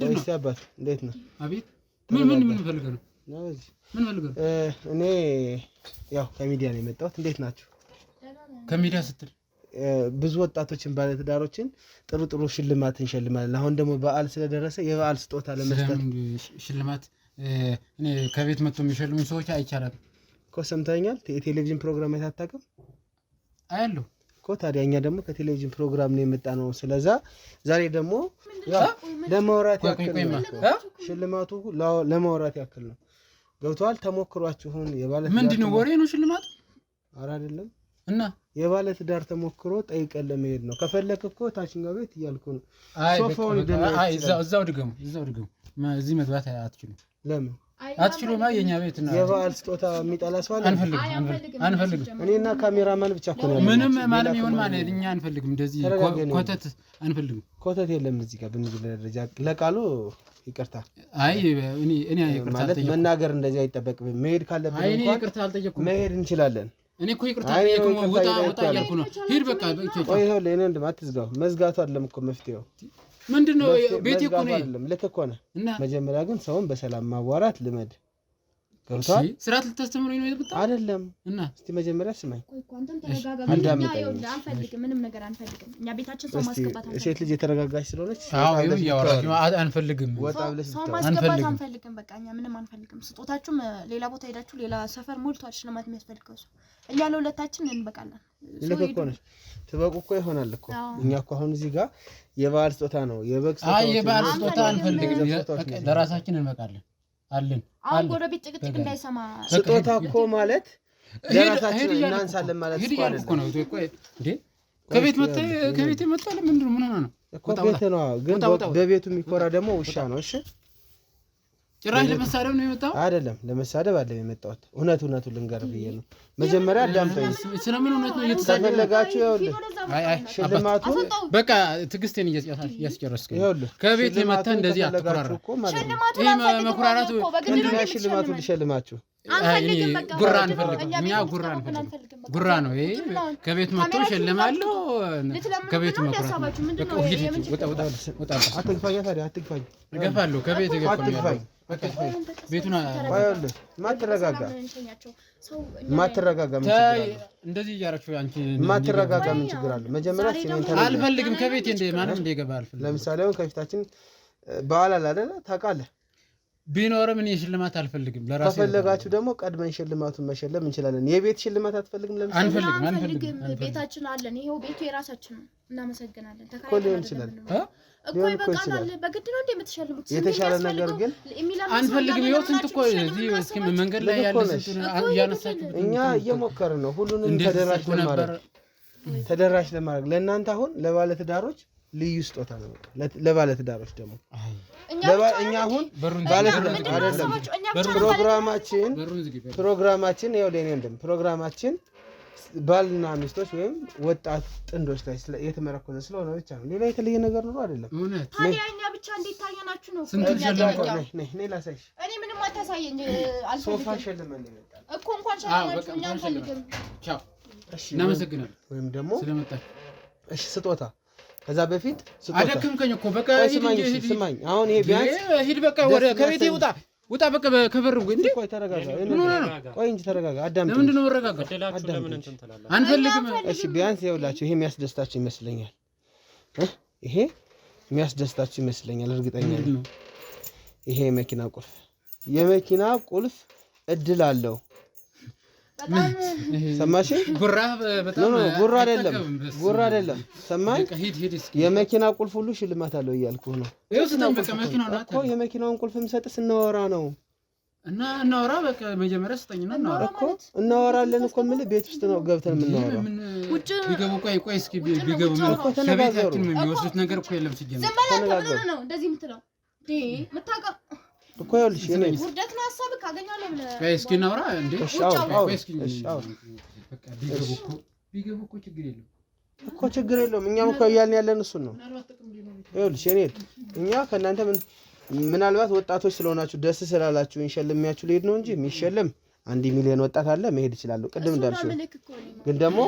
B: ወይስ አባት እንዴት ነው
A: አቤት ምን ፈልገህ ነው ምን ፈልገህ
B: እኔ ያው ከሚዲያ ነው የመጣሁት እንዴት ናችሁ
A: ከሚዲያ ስትል
B: ብዙ ወጣቶችን ባለትዳሮችን ጥሩ ሽልማት እንሸልማለን አሁን ደግሞ በዓል ስለደረሰ የበዓል ስጦታ ለመስጠት
A: ሽልማት እኔ ከቤት መጥቶ የሚሸልሙኝ ሰዎች አይቻላል
B: እኮ ሰምተኛል የቴሌቪዥን ፕሮግራም አይታጣቀም
A: አያለሁ
B: እኮ ታዲያ እኛ ደግሞ ከቴሌቪዥን ፕሮግራም ነው የመጣ ነው ስለዛ ዛሬ ደግሞ ለማውራት ያክል ነው ሽልማቱ ለማውራት ያክል ነው ገብቷል ተሞክሯችሁን የባለ
A: ምንድነው ወሬ ነው ሽልማት
B: ኧረ አይደለም
A: እና
B: የባለ ትዳር ተሞክሮ ጠይቀን ለመሄድ ነው ከፈለክ እኮ ታችኛው ቤት እያልኩ ነው
A: አይ እዛው ድገሙ እዚህ መግባት አትችሉም
B: ለምን
A: አትችሉማ የኛ ቤት ነው
B: የበዓል ስጦታ የሚጠላ ሰው
A: አንፈልግም
B: እኔና ካሜራማን ብቻ እኮ ነው
A: ምንም ማንም ይሁን ማለት እኛ አንፈልግም እንደዚህ ኮተት አንፈልግም
B: ኮተት የለም እዚህ ጋር በንግል ደረጃ ለቃሉ ይቅርታ
A: አይ እኔ ይቅርታ
B: ማለት መናገር እንደዚህ አይጠበቅም መሄድ ካለብን እንኳን
A: አይ ይቅርታ አልጠየቅኩም
B: መሄድ እንችላለን
A: እኔ እኮ ይቅርታ አልጠየቅኩም ወጣ እያልኩ ነው ሂድ በቃ
B: ቆይ ይኸውልህ ለኔ እንደማትዝጋው መዝጋቱ አይደለም እኮ መፍትሄው
A: ምንድነው ቤት እኮ ነው
B: አይደለም ልክ እኮ ነው መጀመሪያ ግን ሰውን በሰላም ማዋራት ልመድ ገብቷል
A: ስርዓት ልታስተምሩኝ ነው የመጣው
B: አይደለም
A: እና
B: እስቲ መጀመሪያ ስማኝ
C: ቆይ አንተም ተረጋጋ አንፈልግም ምንም ነገር አንፈልግም እኛ ቤታችን ሰው ማስገባት አንፈልግም
B: ሴት ልጅ የተረጋጋች ስለሆነች
A: አዎ ያወራችሁ አንፈልግም
B: ወጣ ብለሽ
C: ሰው ማስገባት አንፈልግም በቃ እኛ ምንም አንፈልግም ስጦታችሁም ሌላ ቦታ ሄዳችሁ ሌላ ሰፈር ሞልቷል ሽልማት የሚያስፈልገው ሰው እኛ ለሁለታችን እንበቃለን
B: ልክ እኮ ነሽ ትበቁ እኮ ይሆናል እኮ እኛ እኮ አሁን እዚህ ጋር የበዓል ስጦታ ነው የበግ ስጦታ
A: አይ የበዓል ስጦታ አንፈልግም ለራሳችን እንበቃለን አለን
C: አሁን ጎረቤት ጭቅጭቅ እንዳይሰማ
B: ስጦታ እኮ ማለት ለራሳችን እናንሳለን ማለት እኮ አይደለም
A: እኮ እንዴ ከቤት መጣ ለምንድን ነው ምን ሆነ ነው
B: እኮ ቤት ነው ግን በቤቱ የሚኮራ ደግሞ ውሻ ነው እሺ
A: ጭራሽ ለመሳደብ ነው የመጣው
B: አይደለም ለመሳደብ አይደለም የመጣሁት እውነቱን ልንገር ብዬ ነው መጀመሪያ አዳምጠኝ
A: ስለምን እውነት ነው እየተሳደጋችሁ
B: አይ ሽልማቱ
A: በቃ ትግስቴን እያስጨረስኩ ከቤት የመጣ እንደዚህ አትቆራራ ይሄ መኩራራቱ
B: ምንድን ነው ሽልማቱ ልሸልማችሁ
A: ጉራ አንፈልግም እኛ ጉራ ነው ይሄ ከቤት መጥቶ ሸልማለሁ ከቤት መኩራት በቃ ወጣ
B: አትግፋኝ ታዲያ አትግፋኝ
A: እገፋለሁ ከቤት እገፋለሁ ቤቱና
B: ማትረጋጋ
A: እንደዚህ እያረችሁ አንቺ
B: ማትረጋጋ ምን ችግር አለ መጀመሪያ ሲኔን ተናገር
A: አልፈልግም ከቤት እንደ ማንም እንደገባ አልፈልግም
B: ለምሳሌ አሁን ከፊታችን በዓል አለ አይደል ታውቃለህ
A: ቢኖርም እኔ ሽልማት አልፈልግም ለራሴ
B: ከፈለጋችሁ ደግሞ ቀድመን ሽልማቱን መሸለም እንችላለን የቤት ሽልማት አትፈልግም ለምሳሌ
C: አንፈልግም ቤታችን አለን ይሄው ቤቱ የራሳችን ነው እናመሰግናለን
B: ተካይደን ይችላል
C: እኮ ይበቃናል በግድ ነው እንደምትሸልሙት
B: የተሻለ ነገር ግን
A: አንፈልግም ይኸው ስንት እኮ እዚህ እስኪ መንገድ ላይ ያለ ስንት ያነሳችሁ
B: እኛ እየሞከርን ነው ሁሉንም ተደራሽ ለማድረግ ለእናንተ አሁን ለባለ ትዳሮች ልዩ ስጦታ ነው ለባለ ትዳሮች ደግሞ እኛ አሁን ባለ ትዳር አይደለም ፕሮግራማችን ይኸው ለኔ እንደም ፕሮግራማችን ባልና ሚስቶች ወይም ወጣት ጥንዶች ላይ የተመረኮዘ ስለሆነ ብቻ ነው ሌላ የተለየ ነገር ነው አይደለም
C: ታዲያ እኛ ብቻ እንዴት ታየናችሁ ነው
B: ነይ ላሳይሽ
C: እኔ ምንም አታሳየኝ
B: ሶፋ ሸልመን ይመጣል
C: እኮ እንኳን ሸልማችሁ እኛ አንፈልግም
A: ቻው እናመሰግናለን
B: ወይም ደግሞ
A: ስለመጣችሁ
B: እሺ ስጦታ ከዛ በፊት ስጦታ
A: አደከምከኝ እኮ በቃ
B: ስማኝ አሁን ይሄ ቢያንስ
A: ሂድ በቃ ወደ ከቤቴ ውጣ በቃ ከበር እንዴ
B: ቆይ ተረጋጋ ቆይ እንጂ ተረጋጋ አዳምጥ
A: ለምንድን ነው መረጋጋት
E: ለምን እንትን ትላለህ
A: አንፈልግም
B: እሺ ቢያንስ ይኸውላችሁ ይሄ የሚያስደስታችሁ ይመስለኛል ይሄ የሚያስደስታችሁ ይመስለኛል እርግጠኛ ነኝ ይሄ የመኪና ቁልፍ እድል አለው ሰማሽ ጉራ አይደለም ሰማኝ የመኪና ቁልፍ ሁሉ ሽልማት አለው እያልኩህ ነው እኮ የመኪናውን ቁልፍ የምሰጥ ስናወራ ነው
A: እና እናወራ በቃ መጀመሪያ ስጠኝና እናወራ
B: እኮ እናወራለን እኮ ምን ቤት ውስጥ ነው ገብተን የምናወራው
A: ውጭ ቢገቡ ቆይ እስኪ ቢገቡ ከቤታችን የሚወስዱት ነገር እኮ የለም ሲጀምር
C: ተነጋገሩ ነው እንደዚህ የምትለው ምታውቃ
B: እኮ ይኸውልሽ እኔ
C: ውርደት ነው ሐሳብ ካገኛለሁ ብለህ
A: ቆይ እስኪ እናውራ እንዴ በቃ ቢገቡ እኮ
B: ችግር የለውም እኛም እኮ እያልን ያለን እሱን ነው ይኸውልሽ እኔ እኛ ከእናንተ ምናልባት ወጣቶች ስለሆናችሁ ደስ ስላላችሁ እንሸልሚያችሁ ልሄድ ነው እንጂ የሚሸለም 1 ሚሊዮን ወጣት አለ መሄድ ይችላል ቅድም እንዳልሽው ግን ደግሞ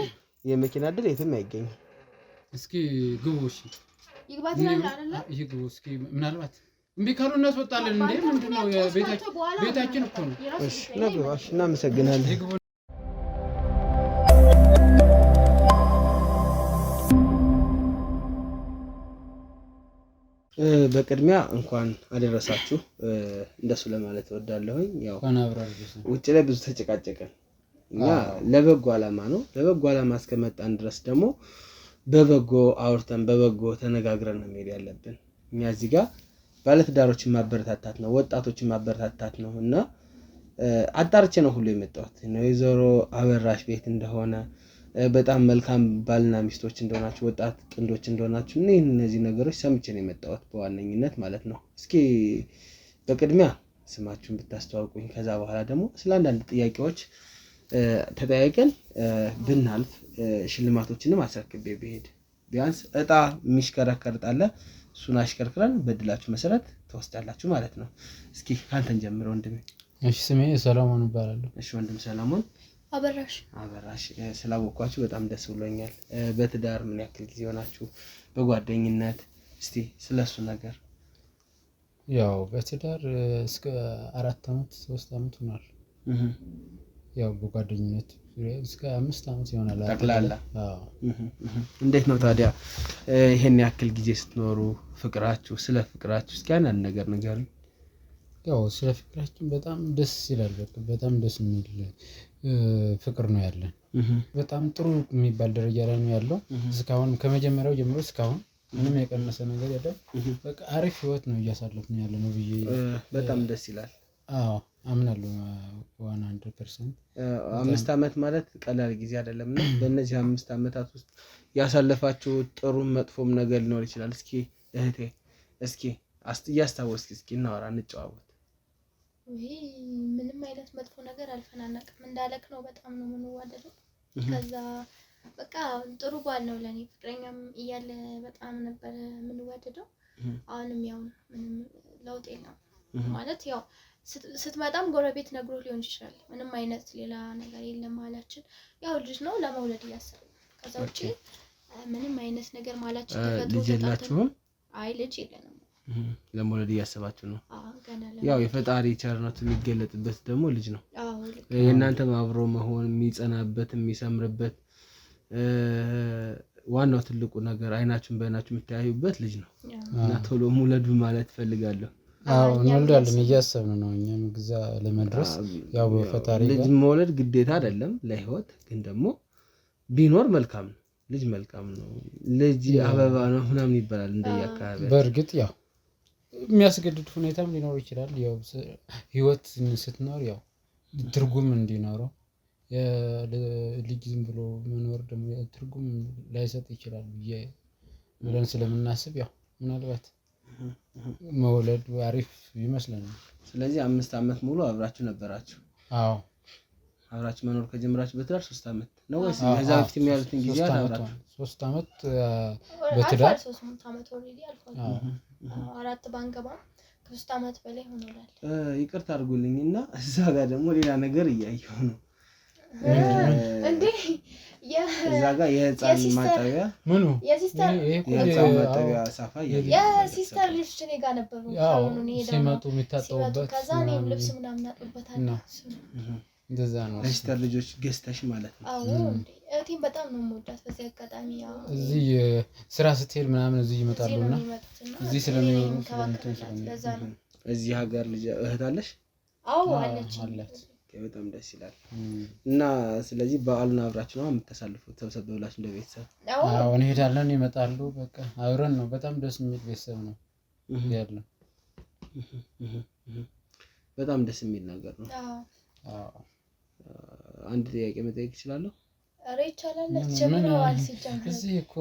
B: የመኪና እድል የትም አይገኝም
A: እስኪ ግቡ እሺ
C: ይግባት አይደለ
A: ይግቡ እስኪ ምናልባት እምቢ ካሉ እናስወጣለን እንዴ ምንድነው ቤታችን እኮ ነው
B: እሺ ነግባሽ እናመሰግናለን በቅድሚያ እንኳን አደረሳችሁ እንደሱ ለማለት እወዳለሁኝ ያው ውጭ ላይ ብዙ ተጨቃጨቀን እኛ ለበጎ ዓላማ ነው ለበጎ ዓላማ እስከመጣን ድረስ ደግሞ በበጎ አውርተን በበጎ ተነጋግረን ነው መሄድ ያለብን እኛ እዚህ ጋር ባለትዳሮችን ማበረታታት ነው ወጣቶችን ማበረታታት ነው እና አጣርቼ ነው ሁሉ የመጣሁት ነው የዞሮ አበራሽ ቤት እንደሆነ በጣም መልካም ባልና ሚስቶች እንደሆናችሁ ወጣት ጥንዶች እንደሆናችሁ እነዚህ ነገሮች ሰምቼ ነው የመጣሁት በዋነኝነት ማለት ነው እስኪ በቅድሚያ ስማችሁን ብታስተዋውቁኝ ከዛ በኋላ ደግሞ ስለ አንዳንድ ጥያቄዎች ተጠያይቀን ብናልፍ ሽልማቶችንም አስረክቤ ብሄድ ቢያንስ እጣ የሚሽከረከር ጣለ እሱን አሽከርክረን በድላችሁ መሰረት ተወስዳላችሁ ማለት ነው እስኪ ካንተን ጀምሮ ወንድሜ
A: እሺ ስሜ ሰላሞን ይባላል
B: እሺ ወንድም ሰላሞን
C: አበራሽ
B: ስላወቅኳችሁ በጣም ደስ ብሎኛል በትዳር ምን ያክል ጊዜ ሆናችሁ በጓደኝነት እስቲ ስለሱ ነገር
A: ያው በትዳር እስከ 4 አመት 3 አመት ሆኗል ያው በጓደኝነት እስከ 5 አመት ይሆናል
B: ጠቅላላ እንዴት ነው ታዲያ ይሄን ያክል ጊዜ ስትኖሩ ፍቅራችሁ ስለ ፍቅራችሁ እስኪ አንድ ነገር ንገሩኝ
A: ያው ስለ ፍቅራችን በጣም ደስ ይላል በጣም ደስ የሚል ፍቅር ነው ያለን በጣም ጥሩ የሚባል ደረጃ ላይ ነው ያለው እስካሁን ከመጀመሪያው ጀምሮ እስካሁን ምንም የቀነሰ ነገር የለም በቃ አሪፍ ህይወት ነው እያሳለፍን ያለነው ብዬ
B: በጣም ደስ ይላል
A: አዎ አምናለሁ
E: 100%።
B: 5 ዓመት ማለት ቀላል ጊዜ አይደለም እና በእነዚህ 5 ዓመታት ውስጥ ያሳለፋችሁ ጥሩም መጥፎም ነገር ሊኖር ይችላል። እስኪ እህቴ እስኪ እያስታወስኪ እስኪ እናወራ እንጨዋወት።
C: ምንም አይነት መጥፎ ነገር አልፈናነቅም። እንዳለክ ነው በጣም ነው የምንዋደደው። ከዛ በቃ ጥሩ ባል ነው ለኔ። ፍቅረኛም እያለ በጣም ነበር የምንዋደደው። አሁንም ያው ምንም ለውጥ የለም ማለት ያው ስትመጣም ጎረቤት ነግሮ ሊሆን ይችላል። ምንም አይነት ሌላ ነገር የለም ማላችን። ያው ልጅ ነው ለመውለድ እያሰብን ከዛ ውጪ ምንም አይነት ነገር ማላችን ተፈጥሮ
B: ልጅ የላችሁም?
C: አይ ልጅ የለንም።
B: ለመውለድ እያሰባችሁ ነው?
C: ገና
B: ያው የፈጣሪ ቸርነቱ የሚገለጥበት ደግሞ ልጅ ነው። የእናንተም አብሮ መሆን የሚጸናበት የሚሰምርበት ዋናው ትልቁ ነገር አይናችሁን በአይናችሁ የምታያዩበት ልጅ ነው እና ቶሎ ሙለዱ ማለት ፈልጋለሁ።
E: እንወልዳለን እያሰብን ነው እኛም ግዛ ለመድረስ ያው በፈጣሪ
B: ልጅ መውለድ ግዴታ አይደለም ለህይወት፣ ግን ደግሞ ቢኖር መልካም ነው። ልጅ መልካም ነው። ልጅ አበባ ነው ምናምን ይባላል እንደየአካባቢ።
E: በእርግጥ ያው የሚያስገድድ ሁኔታም ሊኖር ይችላል። ያው ህይወት ስትኖር ያው ትርጉም እንዲኖረው ልጅ ዝም ብሎ መኖር ደግሞ ትርጉም ላይሰጥ ይችላል ብለን ስለምናስብ ያው ምናልባት መውለድ አሪፍ ይመስለናል።
B: ስለዚህ 5 ዓመት ሙሉ አብራችሁ ነበራችሁ?
E: አዎ
B: አብራችሁ መኖር ከጀመራችሁ በትዳር 3 ዓመት ነው ወይስ ከዛ በፊት የሚያሉትን ጊዜ አብራችሁ?
E: 3 ዓመት በትዳር
C: 3 ዓመት ኦሬዲ አልፏል። 4 ባንገባ ከ3 ዓመት በላይ ሆኖላል።
B: ይቅርታ አድርጉልኝና እዛ ጋር ደግሞ ሌላ ነገር እያየሁ ነው
C: እንዴ
B: እዛ ጋር የህፃን ማጠቢያ
E: ምኑ
C: የሲስተር
B: የህፃን ማጠቢያ ሳፋ
C: የሲስተር ልጅ እኔ ጋር ነበሩ።
E: ያው ሲመጡ የሚታጠቡበት
C: ከዛ እኔም ልብስ ምናምን አጥብበታለሁ።
E: እንደዛ ነው።
B: ሲስተር ልጆች ገዝተሽ ማለት ነው?
C: አዎ እንዴ እቴም በጣም ነው የምወዳት። በዚህ አጋጣሚ ያው
E: እዚህ ስራ ስትሄድ ምናምን እዚህ ይመጣሉና እዚህ ስለሚኖሩ
C: ለዛ ነው።
B: እዚህ ሀገር ልጅ እህት አለሽ?
C: አዎ አለች።
B: በጣም ደስ ይላል። እና ስለዚህ በዓሉን አብራችሁ ነው የምታሳልፉት ተሰብሰብ ብላችሁ እንደ ቤተሰብ?
E: አዎ እንሄዳለን፣ ይመጣሉ። በቃ አብረን ነው። በጣም ደስ የሚል ቤተሰብ ነው ያለው።
B: በጣም ደስ የሚል ነገር ነው።
E: አዎ
B: አንድ ጥያቄ መጠየቅ እችላለሁ?
C: ኧረ ይቻላል። ጀምረዋል ሲጀምር
E: እዚህ እኮ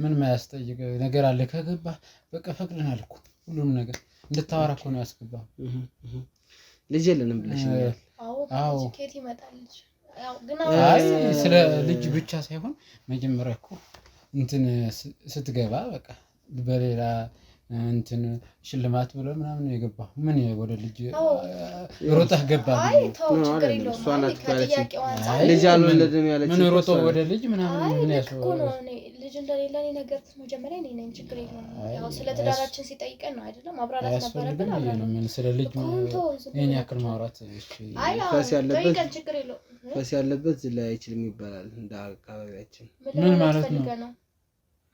E: ምን ማያስጠይቅ ነገር አለ? ከገባ በቃ ፈቅደናል እኮ ሁሉም ነገር እንድታወራ እኮ ነው ያስገባው።
B: ልጅ የለንም ብለሽኛል።
C: አዎ ኬት ይመጣል። ያው ግን
E: ስለ ልጅ ብቻ ሳይሆን መጀመሪያ እኮ እንትን ስትገባ በቃ በሌላ እንትን ሽልማት ብሎ ምናምን የገባው ምን ወደ ልጅ ሮጣህ ገባ?
C: አይ ተው ችግር የለውም።
B: ልጅ አልወለድም ያለች
E: ምን ሮጦ ወደ ልጅ ምናምን ምን ያሰው
C: ልጅ እንደሌለ እኔ ነገርኩት መጀመሪያ እኔ ነኝ። ችግር የለውም። ያው ስለ ትዳራችን ሲጠይቀን ነው አይደለም ማብራራት ነበረብን።
E: ምን ስለ ልጅ የኔ ያክል ማውራት
B: ፈስ ያለበት ላይ አይችልም ይባላል እንደ አካባቢያችን።
E: ምን ማለት ነው?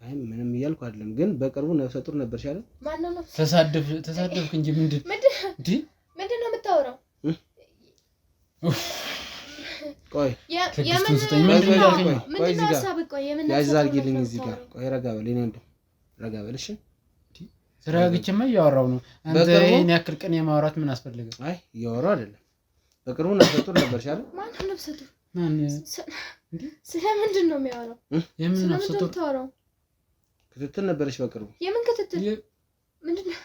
B: አይ ምንም እያልኩ አይደለም፣ ግን በቅርቡ ነፍሰ ጡር ነበርሽ አይደል?
C: ማን ነው
E: ተሳደብክ እንጂ ምንድን
C: ነው የምታወራው?
B: ቆይ
C: የምን
B: ያዛርጊልኝ እዚህ ጋር ቆይ ረጋ በል እኔ እንደው ረጋ በል እሺ።
E: ተረጋግቼማ እያወራሁ ነው። አንተ ይሄን ያክል ቀን የማውራት ምን አስፈልገ?
B: አይ እያወራሁ አይደለም። በቅርቡ ነፍሰ ጡር ነበርሽ አይደል?
C: ማን ነው ነፍሰ ጡር?
E: ማን
C: ስለምንድን ነው የሚያወራው?
E: የምን ነፍሰ ጡር?
B: ክትትል ነበርሽ በቅርቡ?
C: የምን ክትትል? ምንድነው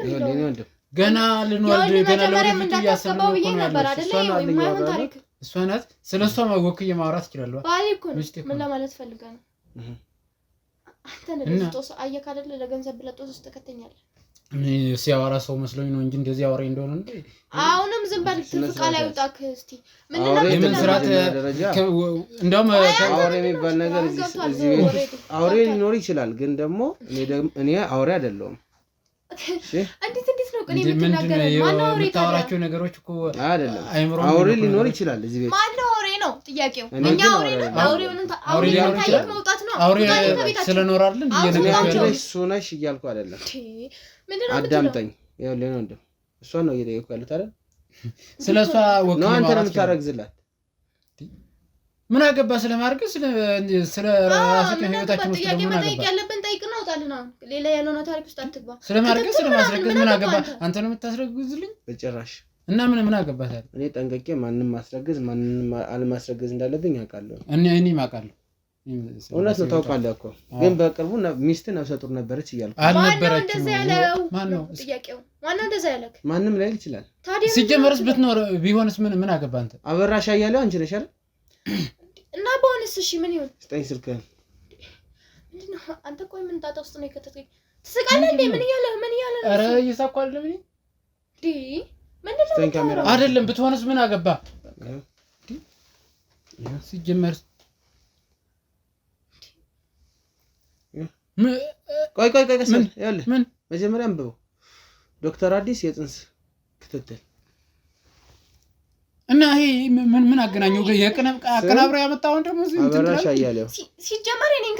C: የሚለው?
E: ገና ልንወልድ ገና ለወደፊት እያሰብን ነው
C: ነበር አይደል? የማይሆን ታሪክ
E: እሷ ናት። ስለሷ ማወክዬ ማውራት ይችላል።
C: ባሌ እኮ ነው። ምን ለማለት ፈልገህ ነው? አንተ ለጦስ አየካ አይደል? ለገንዘብ ብለጦስ ውስጥ ተከተኛለህ።
E: ሲያወራ ሰው መስሎኝ ነው እንጂ እንደዚህ አወሬ እንደሆነ እንዴ።
C: አሁንም ዝም በል ትርፍ ቃል አይውጣክ። እስቲ
B: ምን ስራት
E: እንደውም
B: አውሬ የሚባል ነገር እዚህ አውሬ ሊኖር ይችላል፣ ግን ደግሞ እኔ አውሬ አይደለሁም።
C: እንዴት ነው ግን የምትናገረው? ማን ነው አውሬ?
E: የምታወራቸው ነገሮች እኮ
B: አይደለም አውሬ ሊኖር ይችላል እዚህ ቤት።
C: ማን ነው አውሬ ነው ጥያቄው? እኛ አውሬ ነው። አውሬ ሊኖር
E: ይችላል። አውሬ ስለኖር አይደል
B: እየነገርኩሽ ሱነሽ እያልኩ አይደለም። አዳምጠኝ። ያው ለኔ ወንድም እሷን ነው እየጠየቅኩ ያለሁት አይደል?
E: ስለሷ ወክል
B: ነው አንተ ነው የምታረግዝላት።
E: ምን አገባ ስለማርገዝ ስለ ራስህ ህይወታችን ውስጥ ደግሞ ምን አገባ?
C: ያለብን ጠይቅና አውጣልና ሌላ ያለውን ታሪክ ውስጥ አትግባ።
E: ስለማርገዝ ስለማስረግዝ ምን አገባ? አንተ ነው የምታስረግዝልኝ?
B: በጭራሽ
E: እና ምን አገባታል?
B: እኔ ጠንቀቄ ማንንም ማስረገዝ ማንንም አለማስረገዝ እንዳለብኝ አውቃለሁ።
E: እኔ ማውቃለሁ።
B: እውነት ነው ታውቃለህ እኮ ግን በቅርቡ ሚስት ነፍሰ ጡር ነበረች እያልኩ
E: አልነበረችም።
C: ማነው ጥያቄው? ማነው እንደዛ ያለክ?
B: ማንም ላይ ይችላል።
E: ሲጀመርስ ብትኖር ቢሆንስ ምን አገባ አንተ?
B: አበራሽ አያሌው አንቺ ነሽ አይደል?
C: እና በሆነስ እሺ ምን ይሁን?
B: ስጠኝ ስልክህን።
C: ምንድነው አንተ? ቆይ ምን ጣጣ ውስጥ ነው የከተተኝ? ትስቃለህ እንዴ? ምን እያለ ነው?
E: ኧረ እየሳኩ አይደለም እኔ
C: ምንድነው
E: አይደለም። ብትሆንስ ምን አገባ? ሲጀመርስ
B: ቆይ ይኸውልህ ምን መጀመሪያ አንብበው። ዶክተር አዲስ የጽንስ ክትትል
E: እና ይሄ ምን አገናኘው? አቀናብሮ ያመጣው ደግሞ
B: አበራሽ አያሌው
C: ሲጀመር የኔን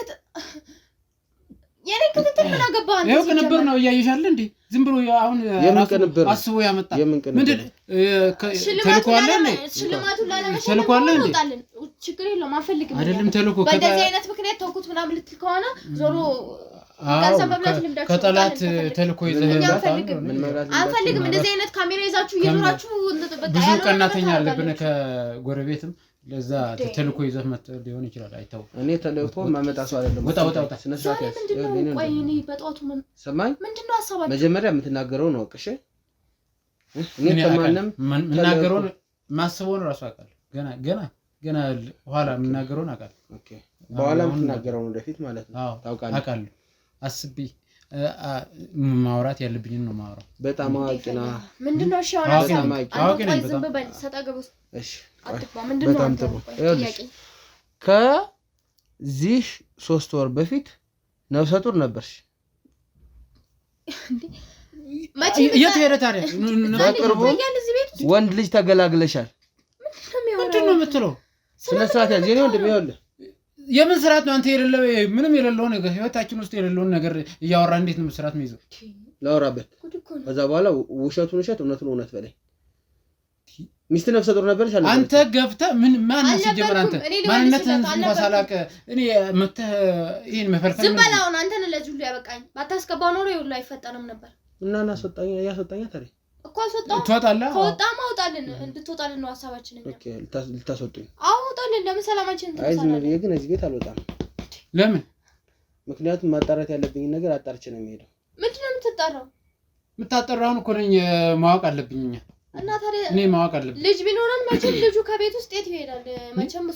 C: ክትትል ምን አገባህ?
E: ይኸው ቅንብር ነው እያየሻለ እንዴ? ዝም ብሎ አሁን አስቦ ያመጣ ምንድን ተልኮ አለ እንዴ?
C: ሽልማቱን ላለመሸለም እንወጣለን። ችግር የለውም አንፈልግም።
E: አይደለም ተልኮ
C: በእንደዚህ አይነት ምክንያት ተውኩት ምናምን ልትል ከሆነ ዞሮ ገንዘብ መብላት ልምዳችሁ
E: ከጠላት ተልኮ ይዘህ
C: አንፈልግም። እንደዚህ አይነት ካሜራ ይዛችሁ እየዞራችሁ
E: ብዙ ቀናተኛ አለብን ከጎረቤትም ለዛ ተልኮ ይዘህ መጥተህ ሊሆን ይችላል። አይተው
B: እኔ ተልኮ ማመጣ ሰው አይደለም።
E: ወጣ
B: ስነ ስርዓት ያዝ።
C: ቆይ እኔ በጧቱ ሰማኝ። ምንድነው ሐሳባችሁ?
B: መጀመሪያ የምትናገረው ነው እሺ። እኔ ከማንም
E: የምናገረውን ማስበውን ራሱ አውቃለሁ። ገና ኋላ የምናገረውን አውቃለሁ።
B: ኦኬ በኋላ የምትናገረውን ወደፊት ማለት ነው ታውቃለህ።
E: አውቃለሁ አስቤ ማውራት ያለብኝን ነው ማውራት።
B: በጣም አዋቂና
C: ምንድነው? እሺ አዋቂ ነኝ በጣም ሰጣገበስ። እሺ
B: በጣም ጥሩ። ከዚህ 3 ወር በፊት ነፍሰ ጡር ነበርሽ።
E: የት ሄደ ታዲያ?
B: በቅርቡ ወንድ ልጅ ተገላግለሻል።
E: ምንድነው የምትለው?
B: ስነ ስርዓት ያዝ። የኔ ወንድም ይኸውልህ
E: የምን ስርዓት ነው አንተ? ምንም የሌለው ነገር ህይወታችን ውስጥ የሌለውን ነገር እያወራ እንዴት ነው ስርዓት የሚይዘው?
B: ላወራበት ከዛ በኋላ ውሸቱን ውሸት እውነቱን እውነት በላይ ሚስት ነፍሰ ጡር ነበርሽ አለ።
E: አንተ ገብተህ ማን ሲጀምር አንተ ማንነትህን ማሳላቀ እኔ መተህ ይሄን መፈልፈል
C: ዝም በል አሁን። አንተ ነህ ለዚህ ሁሉ ያበቃኝ። ባታስገባው ኖሮ ይሁን አይፈጠርም ነበር።
B: እና ያስወጣኛ ታዲያ
C: እኮ አስወጣው።
E: ትወጣለህ።
C: ከወጣማ አውጣልን፣ እንድትወጣልን ነው ሐሳባችን።
B: ኦኬ ልታስወጡኝ?
C: አውጣልን። ለምን ሰላማችን እንትን
B: አይዝም ነው ግን እዚህ ቤት አልወጣም።
E: ለምን?
B: ምክንያቱም ማጣራት ያለብኝ ነገር አጣርቼ ነው የሚሄደው።
C: ምንድነው የምትጣራው?
E: የምታጣራውን እኮ ነኝ ማወቅ አለብኝ።
C: እና ታዲያ
E: እኔ ማወቅ አለብኝ።
C: ልጅ ቢኖረን መቼም ልጁ ከቤት ውስጥ የት ይሄዳል? መቼም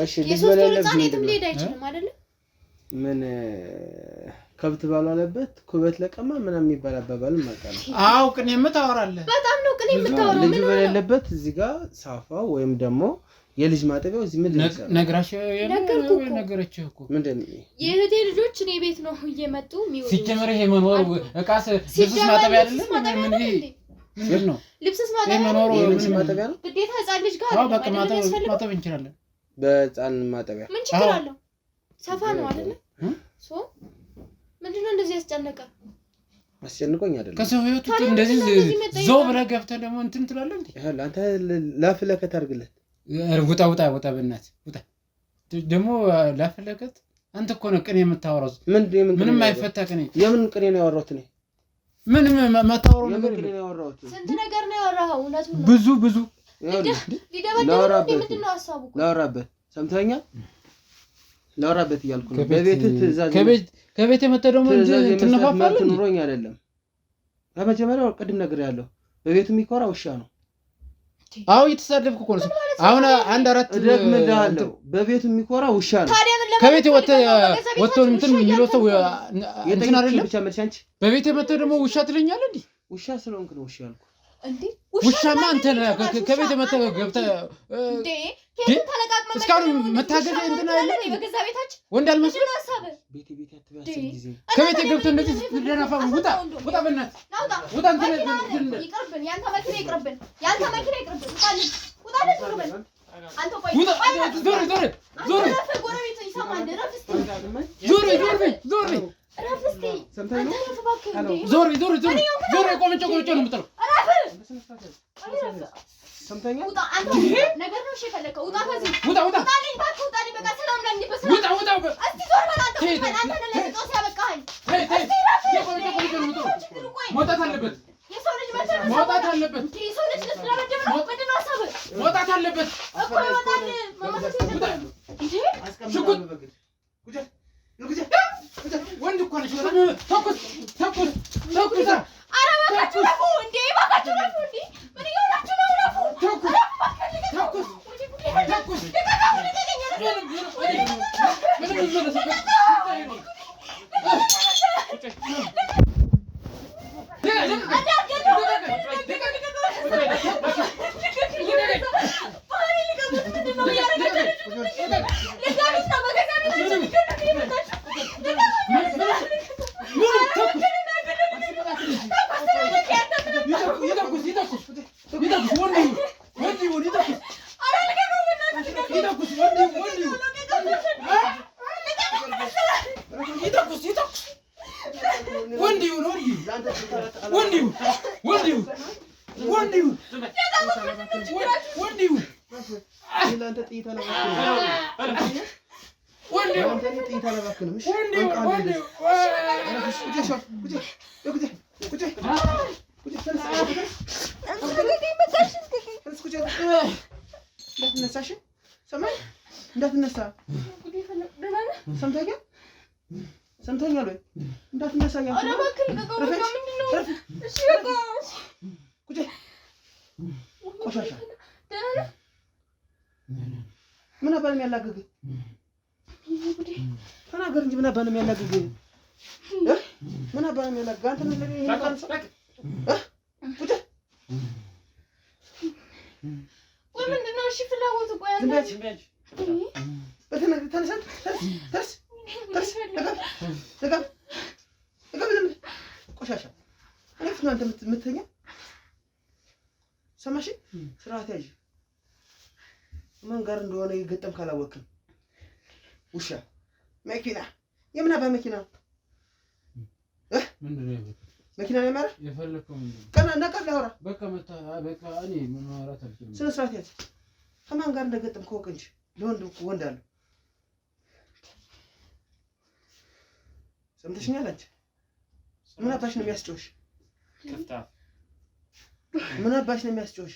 B: እሺ ልጅ በሌለበት
C: የትም ሊሄድ አይችልም አይደል?
B: ምን ከብት ባሏለበት ኩበት ለቀማ ምናምን የሚባል አባባልም አውቃለሁ።
E: አዎ ቅኔ የምታወራለህ
C: በጣም ነው ቅኔ የምታወራው።
B: ልጅ በሌለበት እዚህ ጋር ሳፋው ወይም ደግሞ የልጅ ማጠቢያው እዚህ ምን
E: ነገረችህ እኮ
B: ምንድን
C: የእህቴ ልጆች እኔ ቤት ነው እየመጡ የሚወጡ።
E: ሲጀመር ይሄ መኖር ዕቃስ ልብስስ ማጠቢያ አይደለም? ምንድን ነው
C: ልብስስ ማጠቢያ
E: መኖር
B: ልብስ ማጠቢያ ነው
C: ግዴታ። ህፃን ልጅ ጋር
E: በቃ ማጠብ እንችላለን።
B: በህፃን ማጠቢያ
C: ምን ችግር አለው? ሰፋ ነው አይደለ? ምንድነው እንደዚህ ያስጨነቀ?
B: አስጨንቆኝ አይደለም።
E: ከሰው ህይወት እንደዚህ ዘው ብለህ ገብተህ ደግሞ እንትን ትላለህ እንዴ?
B: ይሄን አንተ ላፍለከት አድርግለት።
E: ውጣ በእናትህ ውጣ። ደግሞ ላፍለከት አንተ እኮ ነው ቅኔ የምታወራው። ምንም አይፈታ ቅኔ። የምን ቅኔ ነው ያወራሁት እኔ? ምንም የማታወራው ነገር
B: ቅኔ ነው ያወራሁት።
C: ስንት ነገር ነው ያወራኸው? እውነቱን ነው።
E: ብዙ
C: ሊደበደብ ምንድነው ሐሳቡ?
B: ላወራበት ሰምተኸኛል? ላወራበት እያልኩ ነው። በቤት ትእዛዝ
E: ከቤት የመጣው ደግሞ ትነፋፋለህ
B: ኑሮኝ አይደለም። ለመጀመሪያው ቅድም ነገር ያለው በቤቱ የሚኮራ ውሻ ነው።
E: አዎ እየተሳደብኩ እኮ ነው። አሁን አንድ አራት
B: ደግመዳለው። በቤቱ የሚኮራ ውሻ ነው።
E: ከቤት ወጥቶ እንትን የሚለው ሰው እንትን አይደለም።
B: ብቻ መልሽ አንቺ።
E: በቤት የመጣው ደግሞ ውሻ ትለኛለህ እንዴ?
B: ውሻ ስለሆንክ ነው ውሻ ያልኩ
C: እንዴ?
E: ውሻማ አንተ ከቤት የመጣው ገብተህ እንዴ እስካሁን መታገል እንትን አይደለም።
C: በገዛ ቤታችን
E: ወንድ አልመስልም።
B: ቤት አትበያስል ጊዜ
E: ከቤት ገብተህ እንደዚህ ስትደናፋ ውጣ በእናትህ ውጣ። እንትን
C: ይቅርብን። ያንተ መኪና ይቅርብን። ውጣ ልጅ አንተ ቆይ
E: ዞር ቆመጨ ነው የምጥለው። መውጣት አለበት። መውጣት አለበት።
C: ሰው ልጅ ስለበደብ ነው። ምንድን ነው ሀሳብህ?
E: መውጣት አለበት
C: እኮ ይወጣል። ማማት
E: ሽጉጥ ወንድ እኮ ነሽ። ተኩስ ተኩስ ተኩስ።
C: ኧረ እባካችሁ ረፉ እንዴ! እባካችሁ ረፉ እንዴ! ምን እየሆናችሁ ነው? ረፉ
E: ተኩስ ተኩስ ተኩስ። እንዳትነሳ ሰምተኛል ወይ? እንዳትነሳ ቆሻሻ ምን አባል የሚያላግግ ተናገር እንጂ ምን አባል የሚያላግግ ምን አባል የሚያላግግ አንተ ምን ለኔ
C: ምንድነው? እሺ ፍላጎት ቆይ አንተ
B: ቆሻሻ እንዴት ነው አንተ የምትተኛ? ሰማሽ? ስርዓት ያዥ። ማን ጋር እንደሆነ ይገጠም ካላወቅም ውሻ መኪና የምን አባ መኪና
E: ምንድነው?
B: መኪና ነው ማለት
E: የፈለከው ምንድነው?
B: ቀና ነቀር ላውራ
E: በቃ እኔ ምን ማውራት አልችልም።
B: ስነ ስርዓት ያዝ። ከማን ጋር እንደገጠም ከወቅ እንጂ ለወንድ ወንድ አለ። ሰምተሽኛል? አንቺ ምን አባሽ ነው የሚያስጨውሽ? ምን አባሽ ነው የሚያስጨውሽ?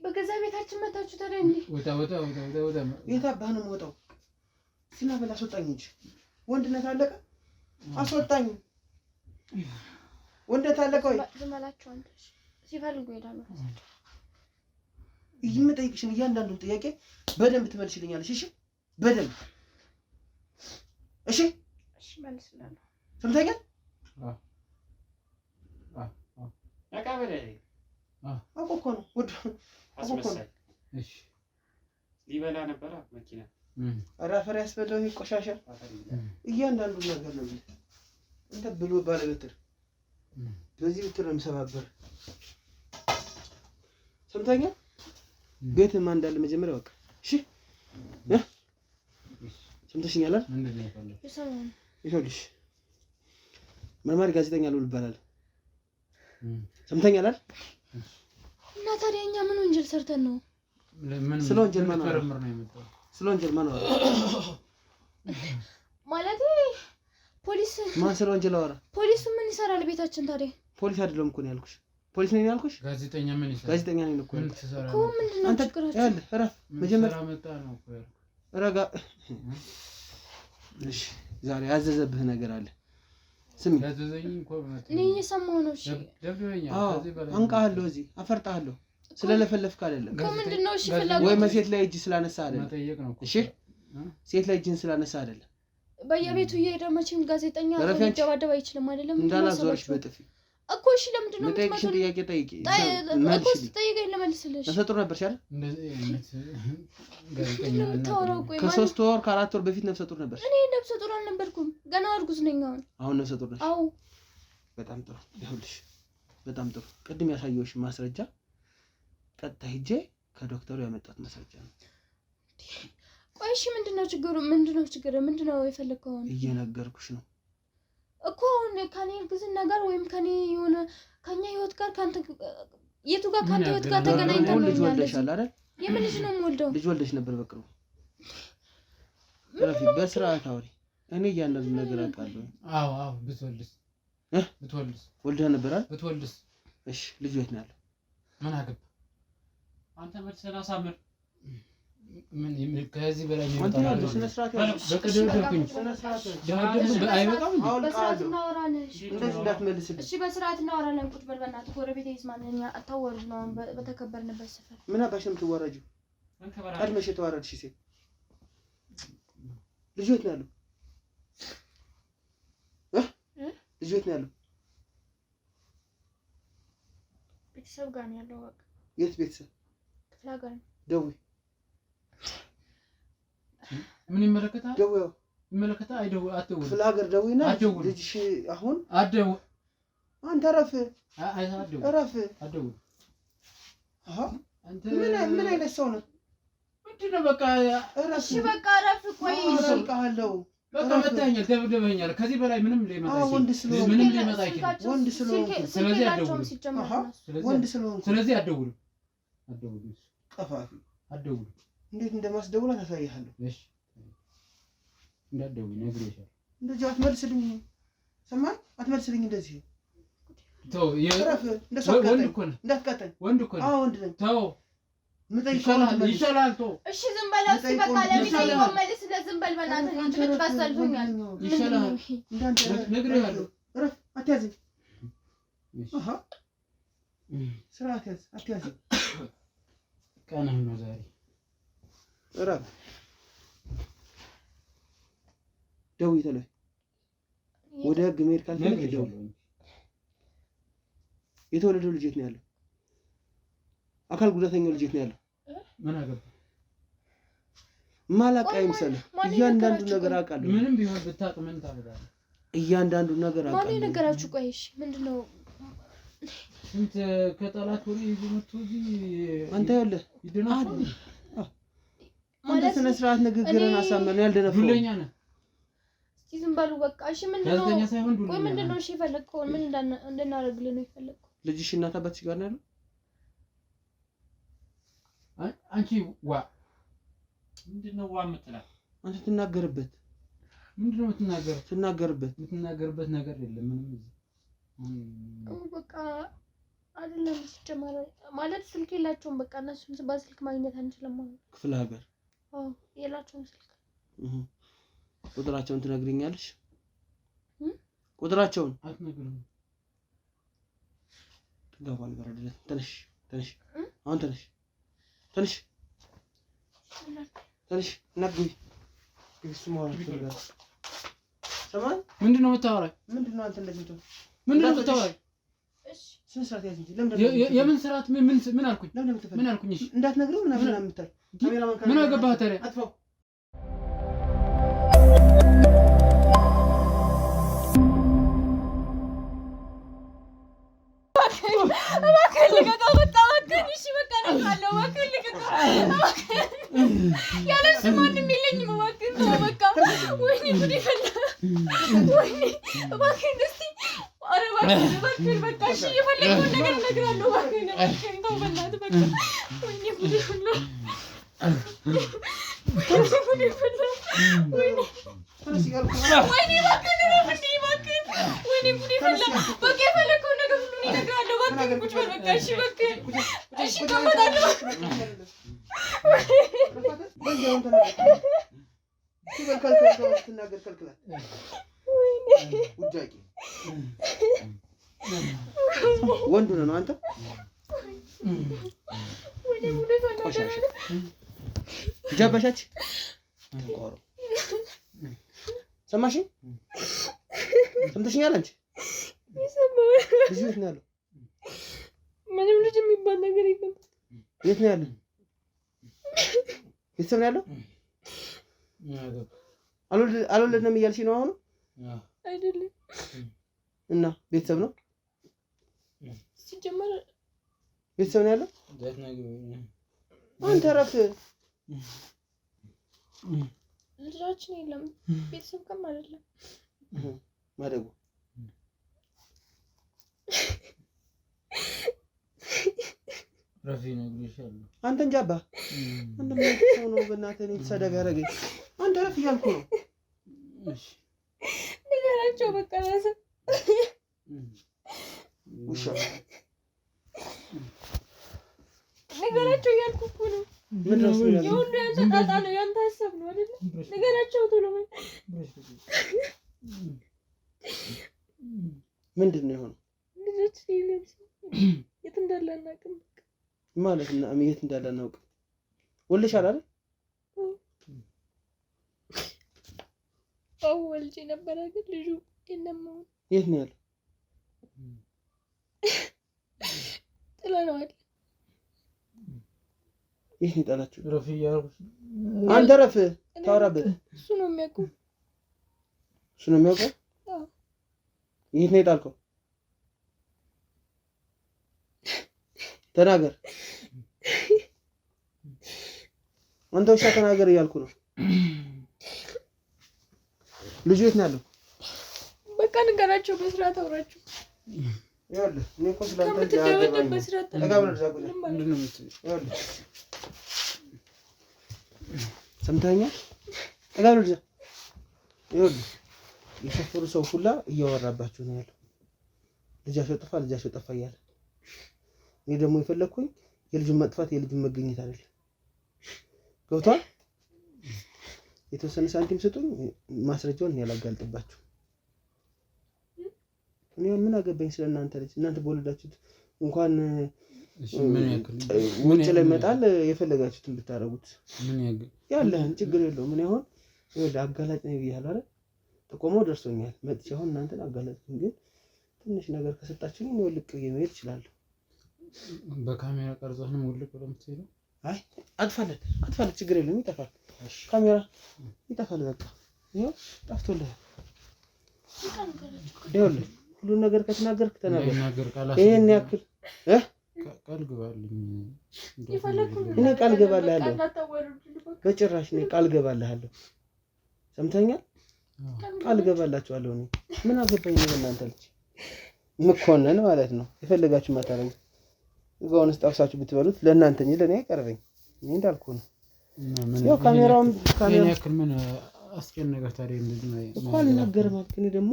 C: በገዛ ቤታችን መታችሁ ታዲያ እንዴ?
E: ወጣ
B: የት አባህ ነው የምወጣው? ሲናበል አስወጣኝ እንጂ ወንድነት አለቀ። አስወጣኝ። ወንድነት አለቀ ወይ?
C: ዝመላችሁ አንተ ሲፈልጉ ይሄዳሉ።
B: የምጠይቅሽን እያንዳንዱን ጥያቄ በደንብ ትመልሽልኛለሽ። እሺ? በደንብ እሺ?
C: እሺ መልስላለሁ።
B: ሰምተኛል? አውቆ እኮ ነው ውድ
A: አስመሳይ። እሺ ሊበላ ነበር መኪና
B: አራፈር ያስበለው ይሄ ቆሻሻ እያንዳንዱን ነገር ነው። እንተ ብሎ ባለበትር በዚህ ብትር ነው የምሰባበር። ሰምተኛል? ቤት ማን እንዳለ መጀመሪያ ወቅ እሺ? ሰምተሽኛል አይደል?
E: ምንድነው ያለው?
B: ይኸውልሽ መርማሪ ጋዜጠኛ ልውል ይባላል። ሰምተኛል አይደል?
C: እና ታዲያ እኛ ምን ወንጀል ሰርተን ነው?
B: ስለ ወንጀል ማን ነው
E: የመጣው?
B: ስለ ወንጀል ማን ነው
C: ማለት? ፖሊስ
B: ማን ስለ ወንጀል አወራ?
C: ፖሊሱ ምን ይሰራል ቤታችን ታዲያ?
B: ፖሊስ አይደለም እኮ ነው ያልኩሽ። ፖሊስ ነኝ ያልኩሽ?
E: ጋዜጠኛ ምን ይሰራል?
B: ጋዜጠኛ ነኝ እኮ
C: እኮ ምንድነው ችግራችሁ?
B: ያለ እረፍ መጀመሪያ
E: መጣ ነው እኮ ያልኩ።
B: ረጋ እሺ ዛሬ ያዘዘብህ ነገር አለ። ስሚ
E: ያዘዘኝ እኮ መጣ።
C: እኔ እየሰማሁ ነው። እሺ
E: ደብደበኛ ከዚህ በላይ
B: አንቃለሁ። እዚህ አፈርጣለሁ። ስለለፈለፍክ አይደለም
C: እኮ ምንድነው? እሺ ፍላጎት
B: ወይ መሴት ላይ እጅ ስላነሳ አይደለም
E: መጠየቅ ነው እኮ።
B: እሺ ሴት ላይ እጅን ስላነሳ አይደለም።
C: በየቤቱ እየሄደ መቼም ጋዜጠኛ ሊደባደብ አይችልም አይደለም?
B: እንዳላዞርሽ በጥፊ
C: እኮ። እሺ ለምንድን ነው
B: የምትመጪው? ጥያቄ ጠይቂ።
C: እኮ ስትጠይቀኝ ልመልስልሽ።
B: ነፍሰ ጡር ነበርሽ አይደል?
E: እንደዚህ አይነት ጋዜጠኛ
B: ከ3 ወር ከ4 ወር በፊት ነፍሰ ጡር ነበርሽ?
C: እኔ ነፍሰ ጡር አልነበርኩም። ገና እርጉዝ ነኝ አሁን።
B: አሁን ነፍሰ ጡር ነሽ?
C: አዎ።
B: በጣም ጥሩ። ይኸውልሽ በጣም ጥሩ። ቅድም ያሳየሁሽ ማስረጃ ቀጥታ ሂጄ ከዶክተሩ ያመጣሁት ማስረጃ ነው።
C: ቆይ እሺ ምንድነው ችግሩ? ምንድነው የፈለከው?
B: እየነገርኩሽ ነው
C: እኮ አሁን ከኔ እርግዝና ጋር ወይም ከኔ የሆነ ከኛ ህይወት ጋር ካንተ የቱ ጋር ካንተ ህይወት ጋር ተገናኝተን ነው?
B: ልጅ ወልደሻል አይደል?
C: የምን ልጅ ነው የምወልደው?
B: ልጅ ወልደሽ ነበር በቅርቡ። ረፊ በስርዓት አውሪ። እኔ እያንዳንዱ ነገር አውቃለሁ።
E: አዎ ብትወልድስ?
B: ወልደህ ነበር አይደል?
E: ብትወልድስ?
B: እሺ ልጅ የት ነው ያለው?
E: ምን አገባ አንተ መልሰና ሳምር ምን ከዚህ በላይ ነው
B: አንተ ያለው ስነ ስርዓት ያለው
E: በቀደምኩኝ
B: ስነ ስርዓት
E: ደህደም አይበቃም
C: በስርዓት እናወራለን።
B: እንደዚህ እንዳትመልስልኝ።
C: እሺ በስርዓት እናወራለን። ቁጭ በል በእናትህ ጎረቤቴ ይስማልኛ። አታወሩ ነው በተከበርንበት ሰፈር።
B: ምን አባሽ ነው የምትዋረጂው? ቀድመሽ የተዋረድሽ ሴት ልጆት ነው ያለው ልጆት ነው ያለው
C: ቤተሰብ ጋር ነው ያለው። በቃ
B: የት ቤተሰብ?
C: ክፍለ ሀገር ነው።
B: ደውይ
E: ምን ይመለከታል?
B: ደውይ
E: ይመለከታል። አይደውይ አትደውይ።
B: ክፍለ ሀገር ደውይና ልጅሽ አሁን
E: አትደውይ።
B: አንተ ረፍ
E: አትደውይ
B: ረፍ
E: አትደውይ።
B: አሃ አንተ ምን አይነት ሰው ነህ?
E: ምንድነው? በቃ
B: ረፍ።
C: እሺ በቃ ረፍ። ቆይ
B: እሰልካለሁ።
E: በቃ መታኛል፣ ደብደበኛል። ከዚህ በላይ ምንም ሊመጣ አይችልም። ምንም ሊመጣ አይችልም።
B: ወንድ ስለሆንኩ
E: ስለዚህ አትደውይ።
B: ወንድ ስለሆንኩ
E: ስለዚህ አትደውይ። አትደውይ።
B: ቀፋፊ
E: አትደውይ።
B: እንዴት እንደማስደውላ ታሳይሃለሁ።
E: እሺ እንዳትደውይ ነግሬሻለሁ።
B: እንደዚህ አትመልስልኝ። ሰማን? አትመልስልኝ እንደዚህ
E: ተው።
B: ረፍ። እንደሰው
E: ወንድ እኮ ነህ።
B: እንዳትቀጠኝ።
E: ወንድ እኮ ነህ።
B: አዎ ወንድ ነኝ።
E: ተው። ይሻላል። ተው።
C: እሺ ዝም በለው። እስኪ በቃ ለሚጠይቀው መልስ ለዝም በል በእናትህ። ጭቅጭቅ አሰልፎኛል።
E: ይሻላል። ነግሬሃለሁ።
B: ረፍ። አትያዘኝ። አሃ ስርዓት ያዝ። አትያዘኝ።
E: ቀንህ ነው ዛሬ።
B: ረፍ። ደውይ ተለይ። ወደ ህግ መሄድ ካልፈለግ ደውይ። የተወለደው ልጅ የት ነው ያለው? አካል ጉዳተኛው ልጅ የት ነው ያለው?
E: ምን አገባ?
B: ማላውቅ አይምሰልህ። እያንዳንዱ ነገር አውቃለሁ።
E: ምንም ቢሆን ብታውቅ ምን ታደርጋለህ?
B: እያንዳንዱ ነገር አውቃለሁ።
C: ማን የነገራችሁ? ቆይ እሺ ምንድነው?
E: ስንት ከጠላት ወሬ ይዞ መጥቶ እዚህ
B: አንተ ያለህ
E: ይደናል
B: ማለት ስነ ስርዓት ንግግርን አሳመን ያልደነፈው
E: ዱለኛ ነህ።
C: እስቲ ዝም በሉ በቃ። እሺ ምንድነው?
E: ጋዜጠኛ ሳይሆን ዱለኛ።
C: ቆይ ምንድነው? እሺ የፈለግከው ምን እንድናደርግልህ ነው የፈለግከው?
B: ልጅሽ እናት አባትሽ ጋር ነው ያለው?
E: አንቺ ዋ ምንድነው ዋ የምትላት?
B: አንተ ትናገርበት።
E: ምንድነው የምትናገረው?
B: ትናገርበት።
E: የምትናገርበት ነገር የለም ምንም።
C: በቃ አይደለም ሲጀመር ማለት ስልክ የላቸውም። በቃ እነሱን በስልክ ማግኘት አንችልም ማለት ነው።
B: ክፍለ ሀገር
C: የላቸውም ስልክ።
B: ቁጥራቸውን ትነግሪኛለሽ? ቁጥራቸውን
E: አትነግሪኝ።
B: ትገባል በረድለት። ተነሽ አሁን ተነሽ እናግቢ። ግብስ ማለት ነው። ሰማን?
E: ምንድነው የምታወራኝ?
B: ምንድነው አንተ እንደዚህ ነው?
E: ምንድነው የምታወራኝ?
B: እሺ ስነ ስርዓት ያዝ እንጂ። ለምን
E: የምን ስርዓት? ምን አልኩኝ? ምን አልኩኝ? እሺ
B: እንዳትነግረው ምናምን የምትል
E: ምን አገባህ ታዲያ?
B: አጥፋው።
C: እባክህ ልቀቀው። በቃ እባክህ። እሺ በቃ እነግርሃለሁ። እባክህ ልቀቀው። ያለ እሱ ማንም የለኝም። እባክህ ተው በቃ። ወይኔ ጉዴ ፈላ። ወይኔ እባክህ እስኪ ኧረ እባክህ በቃ። እሺ የፈለገውን ነገር እነግርሃለሁ። እባክህ ተው በእናትህ በቃ። ወይኔ ጉዴ ፈላ። ወይኔ ፈላ። ወይኔ ወይኔ እባክህ እባክህ። ወይኔ ጉዴ ፈላ። በቃ የፈለገውን ነገር ሁሉ እነግርሃለሁ። እባክህ ቁጭ በል በቃ። እሺ በቃ እሺ እቀመጣለሁ።
B: ወንዱ ነው አንተ? ጃባሻች ሰማሽኝ? ሰምተሽኛል? አንቺ ልጅ የት ነው ያለው?
C: ምንም ልጅ የሚባል ነገር የለም።
B: የት ነው ያለው? ቤተሰብ ነው ያለው? አልወለድንም እያልሽኝ ነው አሁን?
C: አይደለም።
B: እና ቤተሰብ ነው
C: ሲጀመር
B: ቤተሰብ ነው ያለው? አንተ ረፍ።
C: ልጃችን የለም። ቤተሰብ ከም አይደለም
B: ማደጎ
E: ረፊ ነው ግሪሻል።
B: አንተ እንጃባ አንተ ምን ነው? በእናትህ እኔ ተሰደብ ያደረገኝ አንተ ረፍ እያልኩ ነው።
E: እሺ
C: ንገራቸው በቃ። ነገራቸው እያልኩ እኮ ነው። የሁሉ ያንተ ጣጣ ነው፣ ያንተ ሀሳብ ነው አይደል? ነገራቸው ቶሎ
B: ምንድን ነው የሆነው?
C: ልጆች ይለብስ የት እንዳለ አናውቅም
B: ማለት እና የት እንዳለ አናውቅም። ወልደሻል አይደል?
C: አዎ ወልጄ ነበር ግን ልጁ የለም።
B: የት ነው ያለው?
C: ጥለነዋል።
B: የት ነው የጣላችሁ?
E: ረፍ እያልኩ
B: አንተ ረፍ ታወራበት።
C: እሱ ነው የሚያውቀው።
B: እሱ ነው የሚያውቀው?
C: አዎ።
B: የት ነው የጣልከው? ተናገር አንተ ውሻ ተናገር እያልኩ ነው። ልጁ የት ነው ያለው?
C: በቃ ንገራቸው፣ በስርዓት አውራቸው።
B: ይኸውልህ እኔ እኮ ስላንተ
C: ከምትደበደብ በስርዓት
B: ሰምተኸኛል? ጠጋ ብለህ እዛ ይኸውልህ የሰፈሩ ሰው ሁላ እያወራባችሁ ነው ያለው። ልጃቸው ጠፋ እያለ እኔ ደግሞ የፈለግኩኝ የልጁን መጥፋት የልጁን መገኘት አይደለም። ገብቶሃል? የተወሰነ ሳንቲም ስጡኝ፣ ማስረጃውን ያላጋልጥባችሁ። እኔ ምን አገባኝ ስለእናንተ ልጅ? እናንተ በወለዳችሁት እንኳን ውጭ ላይ መጣል የፈለጋችሁትን ብታረጉት ያለህን ችግር የለውም። ምን ይሆን አጋላጭ ነው ብያለሁ አይደል? ጥቆማው ደርሶኛል። መጥቼ አሁን እናንተን አጋላጭኝ፣ ግን ትንሽ ነገር ከሰጣችሁኝ ነው ልቅ መሄድ እችላለሁ።
E: በካሜራ ቀርጾህንም ውልቅ ብሎ የምትሄደው?
B: አይ አጥፋለት ችግር የለም፣ ይጠፋል። ካሜራ ይጠፋል። በቃ ይኸው ጠፍቶልህ። ይኸውልህ ሁሉን ነገር ከተናገርክ ተናገር። ይሄን ያክል
E: ቃል ገባልኝ።
B: እኔ ቃል ገባልሃለሁ። በጭራሽ እኔ ቃል ገባልሃለሁ። ሰምተኛል? ቃል ገባላችኋለሁ። እኔ ምን አገባኝ ነው እናንተ ልጅ ምኮነን ማለት ነው። የፈለጋችሁ ማታረጉ እዛውን ስጣውሳችሁ ብትበሉት ለእናንተ እንጂ ለኔ አይቀርበኝ። እኔ እንዳልኩ ነው። ያው ካሜራውን
E: ያክል ምን አስጨነቀ ታዲያ? እንደዚህ ነው
B: እኮ አልናገርም አልክ። እኔ ደግሞ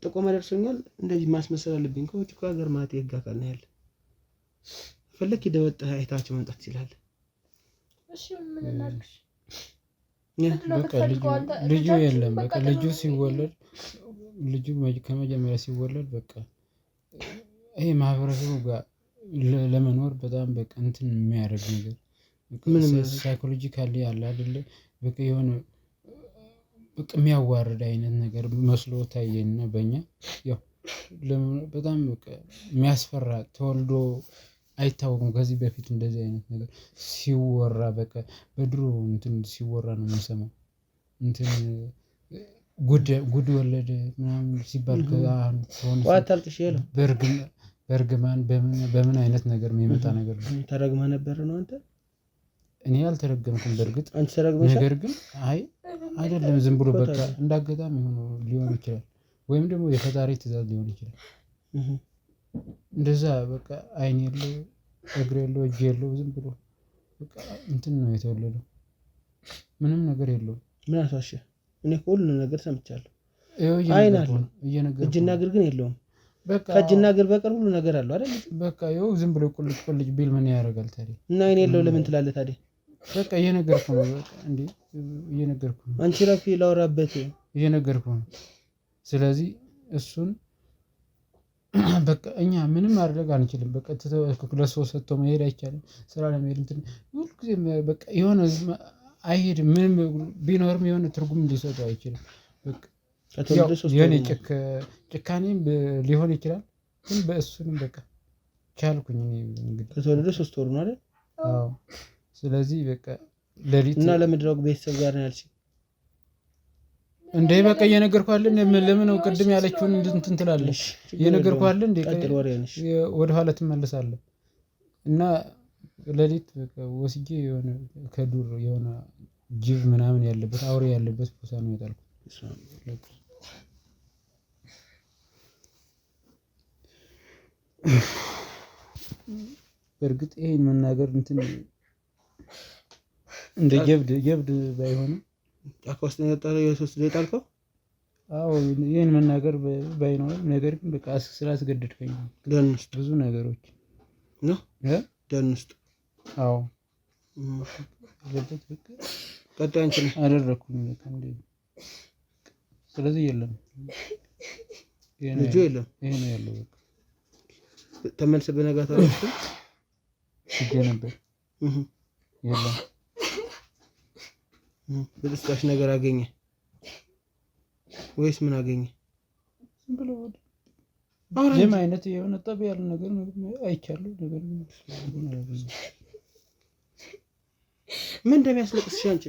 B: ጥቆማ ደርሶኛል። እንደዚህ ማስመሰል አለብኝ። ከውጭ ሀገር ማለት የህግ አካል ነው ያለ። ፈለክ ይደወጣህ አይታችሁ መምጣት ይችላል።
C: እሺ ምን እናድርግሽ?
E: በቃ ልጁ የለም። በቃ ልጁ ሲወለድ ከመጀመሪያ ሲወለድ በቃ ይሄ ማህበረሰቡ ጋር ለመኖር በጣም በቃ እንትን የሚያደርግ ነገር ምንም ሳይኮሎጂካሊ ያለ አይደለ? በቃ የሆነ በቃ የሚያዋርድ አይነት ነገር መስሎ ታየና በእኛ ያው በጣም በቃ የሚያስፈራ ተወልዶ አይታወቅም። ከዚህ በፊት እንደዚህ አይነት ነገር ሲወራ በቃ በድሮ እንትን ሲወራ ነው የምንሰማው። እንትን ጉድ ወለደ ምናምን ሲባል በእርግማን በምን አይነት ነገር የሚመጣ ነገር ነው።
B: ተረግማ ነበር ነው አንተ?
E: እኔ አልተረገምኩም በእርግጥ
B: አንተ ተረግመሻል።
E: ነገር ግን አይ አይደለም ዝም ብሎ በቃ እንዳጋጣሚ ሆኖ ሊሆን ይችላል፣ ወይም ደግሞ የፈጣሪ ትእዛዝ ሊሆን ይችላል። እንደዛ በቃ አይን የለው እግር የለው እጅ የለው ዝም ብሎ በቃ እንትን ነው የተወለደው። ምንም ነገር የለውም። ምን አሳሸ? እኔ ሁሉ ነገር ሰምቻለሁ። አይን አለው እጅና እግር ግን የለውም። በቃ ከእጅና እግር በቀር ሁሉ ነገር አለው አይደል? በቃ ይኸው ዝም ብሎ ቁልጭ ቢል ምን ያደርጋል ታዲያ? እና አይን የለው ለምን ትላለህ ታዲያ? በቃ እየነገርኩህ ነው። በቃ እንዴ እየነገርኩህ ነው። አንቺ ረፊ ላውራበት እየነገርኩህ ነው። ስለዚህ እሱን በቃ እኛ ምንም ማድረግ አንችልም። በቃ ለሰው ሰጥቶ መሄድ አይቻልም። ስራ ለመሄድ እንትን ሁሉ ጊዜ በቃ የሆነ አይሄድም። ምንም ቢኖርም የሆነ ትርጉም ሊሰጠው አይችልም። በቃ የሆነ ጭካኔም ሊሆን ይችላል፣ ግን በእሱንም በቃ ቻልኩኝ። እኔ እንግዲህ ከተወለደ 3 ወር ነው አይደል? አዎ። ስለዚህ በቃ ለሊት እና ለምድራው ቤተሰብ ጋር ነው ያልሽኝ እንዴ? በቃ እየነገርኩህ አይደል? ለምን ነው ቅድም ያለችውን እንትን ትላለሽ? እየነገርኩህ አይደል እንዴ? ወደ ኋላ ትመለሳለህ። እና ለሊት በቃ ወስጄ የሆነ ከዱር የሆነ ጅብ ምናምን ያለበት አውሬ ያለበት ቦታ ነው የጣልኩት። በእርግጥ ይሄን መናገር እንትን እንደ ጀብድ ባይሆንም ጫካ ውስጥ ነው የጣልከው? አዎ ይሄን መናገር ባይኖርም ነገር ግን በቃ ስላስገደድከኝ ደን ውስጥ ብዙ ነገሮች ነው ደን ውስጥ አዎ
B: ለበት በቃ ቀጣይ አንቺ ነው
E: አደረኩኝ በቃ እንዴ ስለዚህ የለም
B: ልጁ የለም
E: ይሄ ነው ያለው በቃ
B: ተመልሰ በነጋታው
E: እጄ ነበር የለም
B: በደስታሽ ነገር አገኘ ወይስ ምን አገኘ?
E: ዝም ብሎ ጀማ አይነት የሆነ ጠብ ያለ ነገር አይቻለሁ ነገር
B: ምን እንደሚያስለቅስሽ አንቺ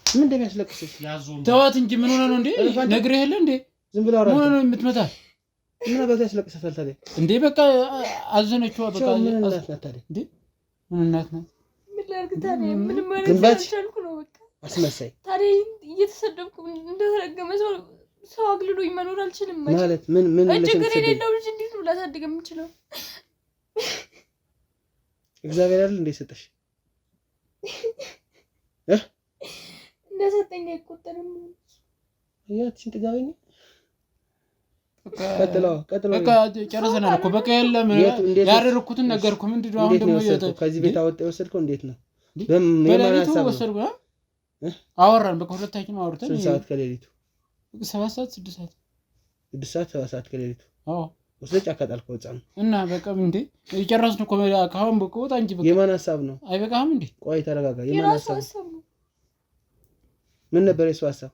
B: ምን እንደሚያስለቅስሽ
E: ተዋት እንጂ ምን ሆነ ነው እንዴ ነግሬህ የለ እንዴ
B: ዝም ብላ
E: ምን ሆነ ነው የምትመታ
B: ምን አባቱ ያስለቅሳታል ታዲያ
E: እንዴ በቃ አዘነችው በቃ
B: ምን እናት ናት ታዲያ
E: እንዴ ምን እናት ናት
C: ምን ላድርግ ታዲያ ምንም ማለት አልቻልኩ ነው በቃ
B: አስመሳይ
C: ታዲያ እየተሰደብኩ እንደተረገመ ሰው አግልሎኝ መኖር አልችልም
B: ማለት ምን
C: ችግር የሌለው ልጅ እንዴት ነው ላሳድግ የምችለው
B: እግዚአብሔር አይደል እንዴ ሰጠሽ
C: እንደሰጠኝ አይቆጠርም
B: ያቺን ጥጋበኝ ቀጥሎ
E: በቃ ጨረሰናል እኮ በቃ የለም ያደረኩትን ነገርኩ ምንድነው አሁን ደግሞ
B: ከዚህ ቤት አወጣው ወሰድከው እንዴት ነው
E: በሌሊቱ ወሰድኩ አወራን በቃ ሁለታችን አወርተን
B: ስንት ሰዓት ከሌሊቱ
E: 7 ሰዓት 6 ሰዓት
B: 6 ሰዓት 7 ሰዓት ከሌሊቱ
E: አዎ
B: ወሰጭ አካጣልከው ጻም
E: እና በቃ እንዴ የጨረስን እኮ ካሁን በቃ ወጣ እንጂ በቃ
B: የማን ሐሳብ ነው
E: አይበቃም እንዴ
B: ቆይ ተረጋጋ የማን ሐሳብ ምን ነበር የሱ ሐሳብ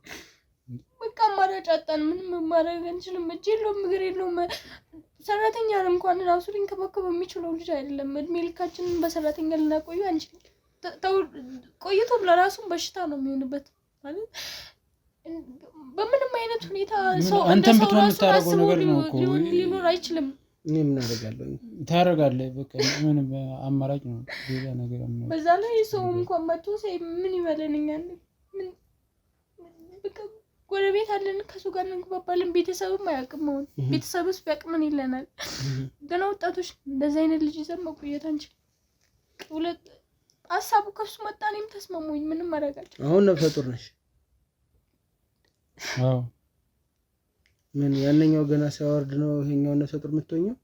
C: በቃ ማራጭ አጣን ምንም ማድረግ አንችልም እጅ የለውም እግር የለውም ሰራተኛ እንኳን ራሱ ሊንከባከብ የሚችለው ልጅ አይደለም እድሜ ልካችንን በሰራተኛ ልናቆዩ አንችልም ቆይቶ ለራሱ በሽታ ነው የሚሆንበት ማለት በምንም አይነት ሁኔታ ሰው
E: አንተም ብትሆን የምታረገው ነገር ነው እኮ
C: ሊኖር አይችልም
B: እኔ ምን አደርጋለሁ
E: ታረጋለህ በቃ ምንም አማራጭ ነው ሌላ ነገር ነው
C: በዛ ላይ ሰው እንኳን መጥቶ ምን ይበለኛል ምን በቃ ጎረቤት አለን ከሱ ጋር እንግባባለን ቤተሰብም አያውቅም አሁን ቤተሰብስ ቢያውቅ ምን ይለናል ገና ወጣቶች እንደዚህ አይነት ልጅ ይዘን መቆየት አንችልም ሁለት ሐሳቡ ከሱ መጣ እኔም ተስማሙኝ ምንም ማረጋጭ
B: አሁን ነፍሰ ጡር ነሽ
E: አዎ
B: ምን ያንኛው ገና ሲያወርድ ነው ይሄኛው ነፍሰ ጡር የምትሆኚው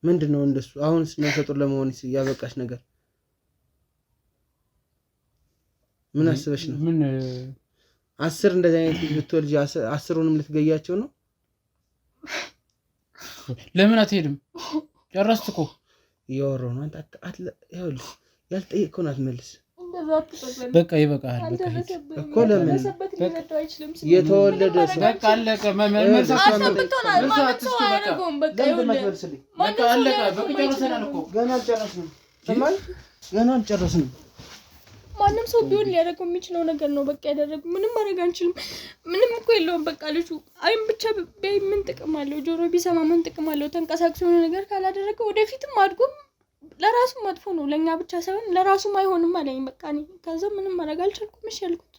B: ምንድነው እንደሱ አሁንስ ነፍሰ ጡር ለመሆን ያበቃሽ ነገር ምን አስበሽ ነው
E: ምን
B: 10 እንደዚህ አይነት ልጅ ብትወልጂ 10ሩንም ልትገያቸው ነው
E: ለምን አትሄድም ጨረስት እኮ
B: እያወራሁ ነው አንተ አትለ ይኸውልህ ያልጠየቅከውን አትመልስ
E: በቃ ይበቃል በቃ
B: እኮ ለምን የተወለደ
E: በቃ አለቀ መመልስ
B: ገና አልጨረስንም
C: ማንም ሰው ቢሆን ሊያደርገው የሚችለው ነገር ነው በቃ ያደረገው ምንም ማድረግ አንችልም ምንም እኮ የለውም በቃ ልጁ አይም ብቻ ምን ጥቅም አለው ጆሮ ቢሰማ ምን ጥቅም አለው ተንቀሳቅሶ የሆነ ነገር ካላደረገ ወደፊትም አድጎም ለራሱ መጥፎ ነው ለኛ ብቻ ሳይሆን ለራሱም አይሆንም አለኝ በቃ እኔ ከዛ ምንም ማድረግ አልቻልኩም እሺ ያልኩት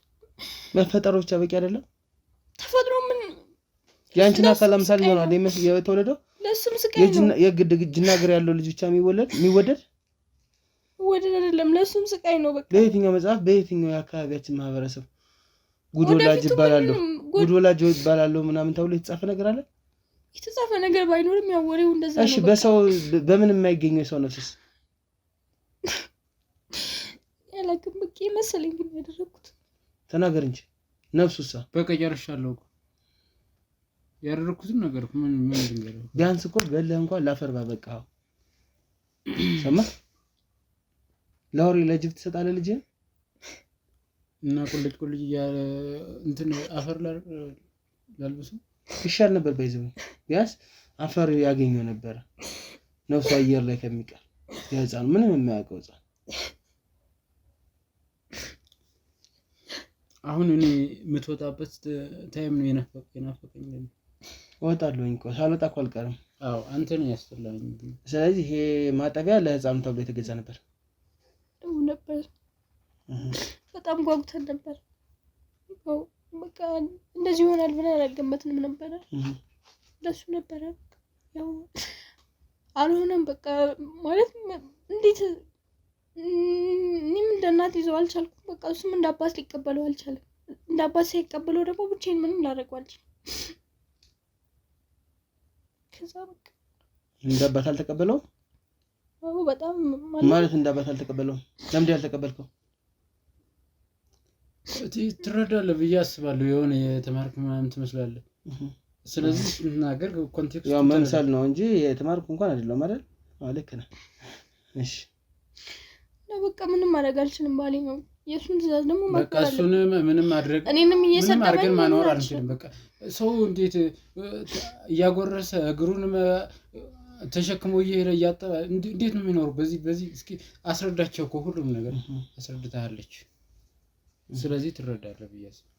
B: መፈጠሩ ብቻ በቂ አይደለም
C: ተፈጥሮ ምን
B: ያንቺና ካላምሳል ይሆናል የተወለደው
C: ለሱም ስቃይ ነው
B: የግድ ጅናገር ያለው ልጅ ብቻ የሚወደድ
C: ወደደ አይደለም ለሱም ስቃይ ነው በቃ
B: በየትኛው መጽሐፍ በየትኛው የአካባቢያችን ማህበረሰብ ጉዶላጅ ይባላሉ ምናምን ተብሎ የተጻፈ ነገር አለ
C: የተጻፈ ነገር ባይኖርም ያው ወሬው እንደዛ ነው
B: እሺ በሰው በምን የማይገኘው ሰው ነፍስ
C: ያለክም በቂ መሰለኝ ያደረኩት
B: ተናገር እንጂ ነፍሱሳ
E: በቃ ጨርሻለሁ ያደረኩትን ነገር ምን ልንገርህ
B: ቢያንስ እኮ ገለህ እንኳን ላፈር ባበቃው ሰማህ ለወሬ ለጅብ ትሰጣለህ ልጅ
E: እና ቁልጭ ያለ እንትን አፈር ላልብሱ
B: ይሻል ነበር በይዘው ቢያንስ አፈር ያገኘው ነበር ነፍሱ አየር ላይ ከሚቀር ያዛን ምንም የማያውቀው ጻ
E: አሁን እኔ የምትወጣበት ታይም ነው የናፈቀኝ
B: ወጣለሁኝ እኮ ሳልወጣ እኮ አልቀርም
E: አዎ አንተ ነው ያስተላልኝ
B: ስለዚህ ይሄ ማጠቢያ ለህፃኑ ተብሎ የተገዛ ነበር
C: በጣም ጓጉተን ነበር በቃ እንደዚህ ይሆናል ብለን አልገመትንም ነበር ለሱ ነበር ያው አልሆነም በቃ ማለት እንዴት እኔም እንደናት ይዘው አልቻልኩም በቃ እሱም እንዳባስ ሊቀበለው አልቻለም እንዳባስ ሳይቀበለው ደግሞ ብቻዬን ምንም ላደርገው አልቻልኩም ከዛ በቃ
B: እንዳባስ አልተቀበለው
C: በጣም
B: ማለት እንዳባት አልተቀበለውም። ለምን ያልተቀበልከው?
E: ትረዳለህ ብዬ አስባለሁ። የሆነ የተማርክ ምናምን ትመስላለህ። ስለዚህ ነገር ኮንቴክስት
B: ያው መምሰል ነው እንጂ የተማርኩ እንኳን አይደለም አይደል? ልክ ነህ። እሺ
C: በቃ ምንም ማድረግ አልችልም። ባሌ ነው የሱን ትእዛዝ ደግሞ
E: በቃ እሱን ምንም ማድረግ
C: እኔንም እየሰደበኝ
E: ማኖር አንችልም። በቃ ሰው እንዴት እያጎረሰ እግሩን ተሸክሞ እየሄደ እያጠበ እንዴት ነው የሚኖረው? በዚህ እስኪ አስረዳቸው እኮ ሁሉም ነገር አስረድታለች። ስለዚህ ትረዳለህ ብዬ አስባለሁ።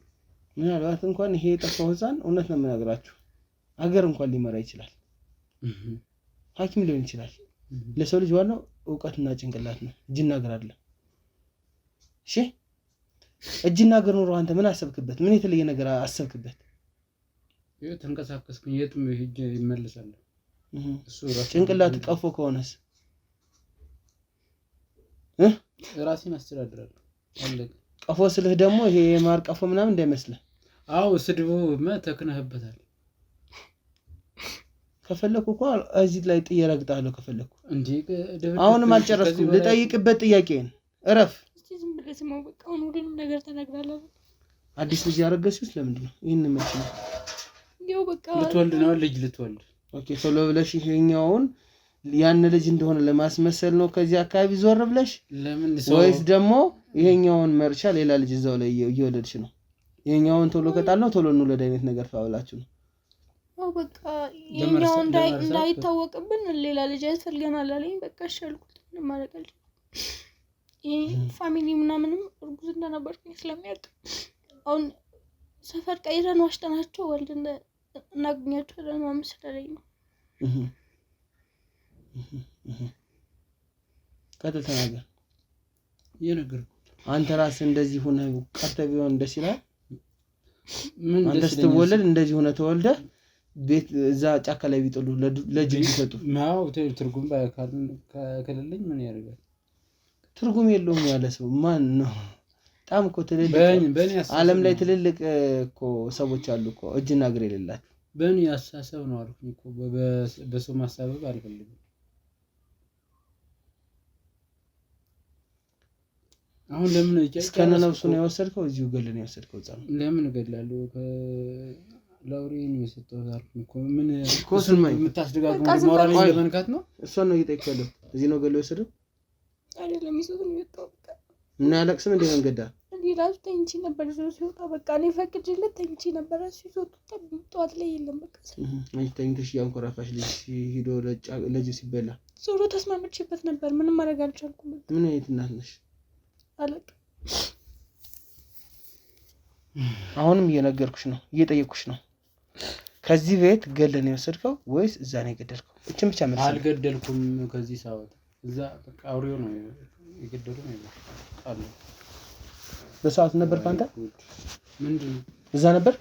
B: ምናልባት እንኳን ይሄ የጠፋው ህፃን እውነት ነው የምነግራችሁ አገር እንኳን ሊመራ ይችላል። ሐኪም ሊሆን ይችላል። ለሰው ልጅ ዋናው እውቀትና ጭንቅላት ነው። እጅና እግር አለ። እሺ እጅና እግር ኖሮ አንተ ምን አሰብክበት? ምን የተለየ ነገር አሰብክበት?
E: ተንቀሳቀስኩኝ የትም ሄጄ ይመለሳል።
B: ጭንቅላት ቀፎ ከሆነስ
E: ራሴን አስተዳድራለሁ። አለቀ።
B: ቀፎ ስልህ ደግሞ ይሄ የማር ቀፎ ምናምን እንዳይመስልህ።
E: አዎ ስድቡ ተክነህበታል።
B: ከፈለኩ እኮ እዚህ ላይ ጥዬ ረግጣለሁ ከፈለኩ።
E: እንዴ
B: አሁንም አልጨረስኩም። ልጠይቅበት ጥያቄን እረፍ።
C: እስቲ ዝም ብለህ ስማው። በቃ አሁን ሁሉንም ነገር ተናግራለሁ።
B: አዲስ ልጅ ያረገዝሽው ለምንድን ነው? ይሄን መቼ ነው?
C: ያው በቃ
E: ልትወልድ ነው። ልጅ ልትወልድ።
B: ኦኬ ቶሎ ብለሽ ይሄኛውን ያን ልጅ እንደሆነ ለማስመሰል ነው ከዚህ አካባቢ ዞር ብለሽ?
E: ለምን
B: ወይስ ደግሞ ይሄኛውን መርቻ ሌላ ልጅ እዛው ላይ እየወለድሽ ነው? ይሄኛውን ቶሎ ከጣል ነው ቶሎ እንውለድ አይነት ነገር ታውላችሁ ነው?
C: በቃ የኛው እንዳይታወቅብን ሌላ ልጅ ያስፈልገናል አለኝ። በቃ ሻልኩት ምንም ማድረግ አልችልም። ይሄ ፋሚሊ ምናምንም እርጉዝ እንደነበርኩኝ ስለሚያውቅ አሁን ሰፈር ቀይረን ዋሽተናቸው ወልደን እናገኛቸው ለማምስ ስለለኝ ነው። ቀጥል ተናገር።
E: የነገርኩት
B: አንተ ራስህ እንደዚህ ሆነ ቀርተህ ቢሆን ደስ ይላል። አንተ ስትወለድ እንደዚህ ሆነ ተወልደ ቤት እዛ ጫካ ላይ ቢጥሉ ለጅብ ይሰጡ
E: ማው ትርጉም ከሌለኝ ምን ያደርጋል?
B: ትርጉም የለውም ያለ ሰው ማን ነው? በጣም እኮ ትልልቅ ዓለም ላይ ትልልቅ እኮ ሰዎች አሉ እኮ እጅና እግር የሌላቸው።
E: በእኔ አስተሳሰብ ነው አልኩኝ እኮ በሰው ማሳበብ አልፈልግም። አሁን ለምን
B: እስከነ ነፍሱ ነው የወሰድከው? እዚሁ ገል ነው የወሰድከው? ጻም
E: ለምን እገላለሁ? ላውሪን የሰጠሁት አልኩኝ እኮ ምን
B: ኮስን ማይ
E: የምታስደጋግመው ሞራል ለመንካት ነው።
B: እሷን ነው እየጠየቀለው። እዚህ ነው ገል የወሰደው
C: አይደለም? ይሱን ይወጣው በቃ
B: እና ያለቅስም እንደ መንገዳ
C: እንዴ ራሱ ተንቺ ነበር ሲወጣ በቃ እኔ ፈቅጄለት ተንቺ ነበር ሲወጣ ጠዋት ላይ የለም በቃ
B: አንቺ ተንቺ ያንኮራፋሽ ልጅ ሄዶ ለጅ ሲበላ
C: ዞሮ ተስማምቼበት ነበር። ምንም ማድረግ አልቻልኩም።
B: ምን አይነት እናት ነሽ?
C: አለቅ
B: አሁንም እየነገርኩሽ ነው፣ እየጠየቅኩሽ ነው። ከዚህ ቤት ገለን የወሰድከው ወይስ እዛ ነው የገደልከው? እቺን ብቻ መልስ።
E: አልገደልኩም። ከዚህ ሳወጣ እዛ በቃ አውሬው ነው የገደለው ነው አለ።
B: በሰዓቱ ነበርክ አንተ?
E: ምንድነው
B: እዛ ነበርክ?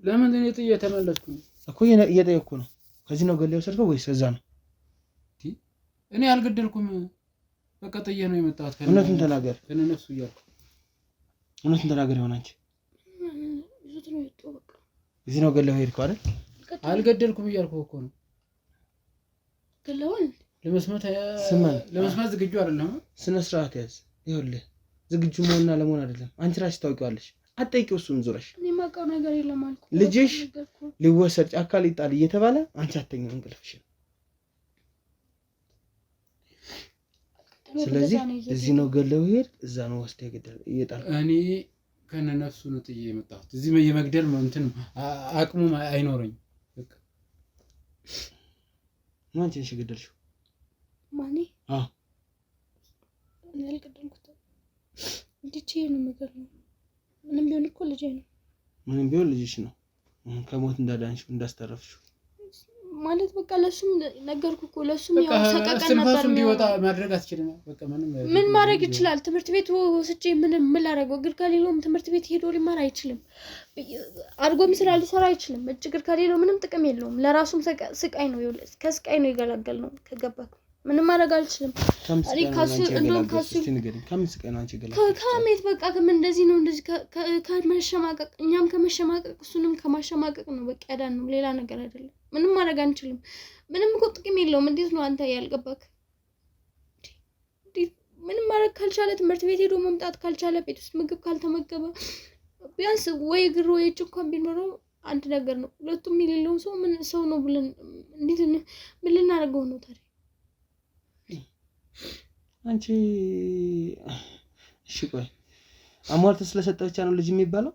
E: ለምን እኔ ጥዬ ተመለስኩ
B: እኮ እየጠየቅኩ ነው። ከዚህ ነው ገለን የወሰድከው ወይስ እዛ ነው?
E: እኔ አልገደልኩም። በቃ ጥዬ ነው የመጣሁት።
B: እውነቱን ተናገር።
E: ከነሱ እያልኩ
B: እውነቱን ተናገር። ይሆናንቺ
C: ይዙት ነው የወጣው በቃ
B: እዚህ ነው ገለው ሄድከው አይደል?
E: አልገደልኩም እያልኩ እኮ ነው።
C: ገለዋል።
E: ለመስማት ዝግጁ አይደለም።
B: ስነ ስርዓት ያዝ። ይኸውልህ ዝግጁ መሆንና ለመሆን አይደለም። አንቺ ራስሽ ታውቂዋለሽ። አትጠይቂው እሱን ዙረሽ።
C: እኔ ማውቀው ነገር የለም አልኩ።
B: ልጅሽ ሊወሰድ ጫካ ሊጣል እየተባለ አንቺ አትተኛም እንቅልፍሽ። ስለዚህ እዚህ ነው ገለው ሄድ፣ እዛ ነው ወስደህ ይገደል እየጣል።
E: እኔ ከነነፍሱ ነው ጥዬ የመጣሁት። እዚህ የመግደል እንትን አቅሙ አይኖረኝ። በቃ
B: ማን ነሽ የገደልሽው?
C: ማኔ?
B: አዎ
C: እኔ አልገደልኩትም። ልጄ ነው የምገድለው። ምንም ቢሆን እኮ ልጄ ነው።
B: ምንም ቢሆን ልጅሽ ነው። ከሞት እንዳዳንሽው እንዳስተረፍሽው
C: ማለት በቃ ለሱም ነገርኩ እኮ ለሱም ያው ሰቀቀን ነበር
E: እንዲወጣ ማድረግ አትችልም። በቃ
C: ምን ማድረግ ይችላል? ትምህርት ቤት ወስጄ ምን ላደርገው? እግር ከሌለውም ትምህርት ቤት ሄዶ ሊማር አይችልም። አድርጎም ስራ ሊሰራ አይችልም። እግር ከሌለው ምንም ጥቅም የለውም። ለራሱም ስቃይ ነው። ከስቃይ ነው ይገላገል ነው ከገባክ ምንም ማድረግ አልችልም። እኔ ካሱ እንደውም ካሱ
B: ከምስቀና አንቺ ገላ
C: ከካሜት በቃ ከምን እንደዚህ ነው እንደዚህ ከመሸማቀቅ እኛም ከመሸማቀቅ እሱንም ከማሸማቀቅ ነው በቃ ያዳን ነው ሌላ ነገር አይደለም። ምንም ማድረግ አንችልም። ምንም እኮ ጥቅም የለውም። እንዴት ነው አንተ ያልገባክ? ማድረግ ካልቻለ ትምህርት ቤት ሄዶ መምጣት ካልቻለ ቤት ውስጥ ምግብ ካልተመገበ ቢያንስ ወይ እግር ወይ እጅ እንኳን ቢኖረው አንድ ነገር ነው። ሁለቱም የሌለው ሰው ምን ሰው ነው ብለን እንዴት ምን ልናደርገው ነው ታዲያ?
B: አንቺ እሺ ቆይ አሟልተ ስለሰጠው ብቻ ነው ልጅ የሚባለው?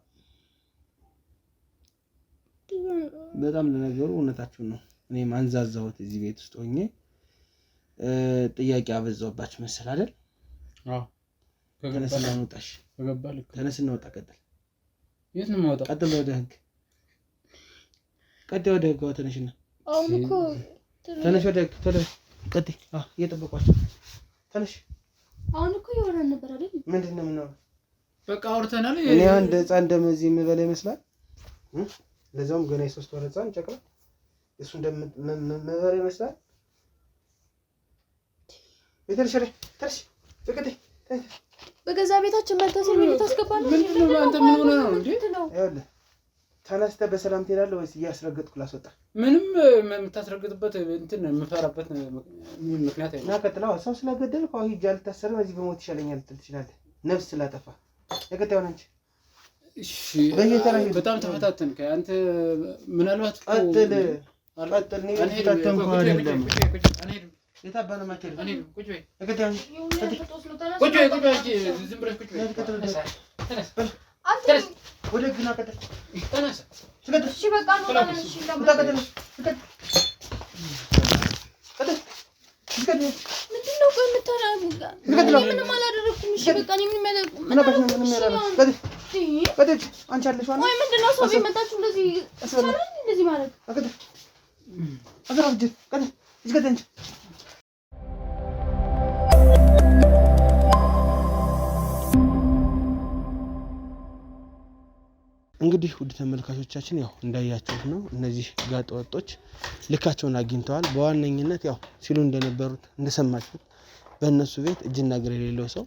B: በጣም ለነገሩ እውነታችሁን ነው። እኔ ማንዛዛሁት እዚህ ቤት ውስጥ ሆኜ ጥያቄ አበዛውባችሁ መሰል አይደል?
E: አዎ
B: ተነስና እንውጣሽ።
E: ተገባል።
B: ተነስና እንውጣ። ቀጥል።
E: የት ነው የማወጣው?
B: ቀጥል ወደ ህግ። ቀጥል ወደ ህግ። ተነሽና
C: አሁን እኮ
B: ተነሽ ወደ ህግ። ተነሽ ቀጥይ። እየጠበቋችሁ ተነሽ።
C: አሁን እኮ እያወራን ነበር አይደል?
B: ምንድን ነው የምናወራው?
E: በቃ አውርተናል።
B: እኔ አንድ ህፃን እንደዚህ የምበላ ይመስላል? ለዛውም ገና የ3 ወር ህፃን ጨቅላ እሱ እንደምበላ ይመስላል? ቤተልሽ ተርሽ ፍቅቴ
C: በገዛ ቤታችን መልተሰል ቤት ታስገባለህ?
E: ምንድን ነው አንተ ምን ሆነ ነው እንዴ?
B: ይኸውልህ ተነስተህ በሰላም ትሄዳለህ ወይስ እያስረገጥኩ ላስወጣ?
E: ምንም የምታስረግጥበት እንትን የምፈራበት ምክንያት አይደለም።
B: እና ቀጥለው ሰው ስለገደልኩ አሁን ሂጅ አልታሰርም እዚህ በሞት ይሻለኛል ልትል ትችላለህ። ነፍስ ስላጠፋ የቀጣዩን አንቺ
E: እሺ በጣም ተፈታተንክ አንተ። ምናልባት
B: ቀጥል ነው ተፈታተንኩ አይደለም የታባነ ማከለ
E: እኔ ቁጭ በይ
B: የቀጣዩን
E: ቁጭ በይ ዝም ብለሽ ቁጭ በይ። ተነስ
B: ወደ ግና ቀጥል
E: ተነስ።
C: እሺ በቃ ነው ማለት እሺ
B: ቀጥል
C: ምንድነው ቆይ የምታደርጉት? ምንም አላደረኩም። እሺ በቃ እኔ ምን ማለት
B: አንቺ አለሽ ዋና
C: ወይ ምንድነው ሰው ቢመጣችሁ እንደዚህ ማለት
B: እንግዲህ ውድ ተመልካቾቻችን ያው እንዳያችሁት ነው። እነዚህ ጋጠ ወጦች ልካቸውን አግኝተዋል። በዋነኝነት ያው ሲሉ እንደነበሩት እንደሰማችሁት በእነሱ ቤት እጅና እግር የሌለው ሰው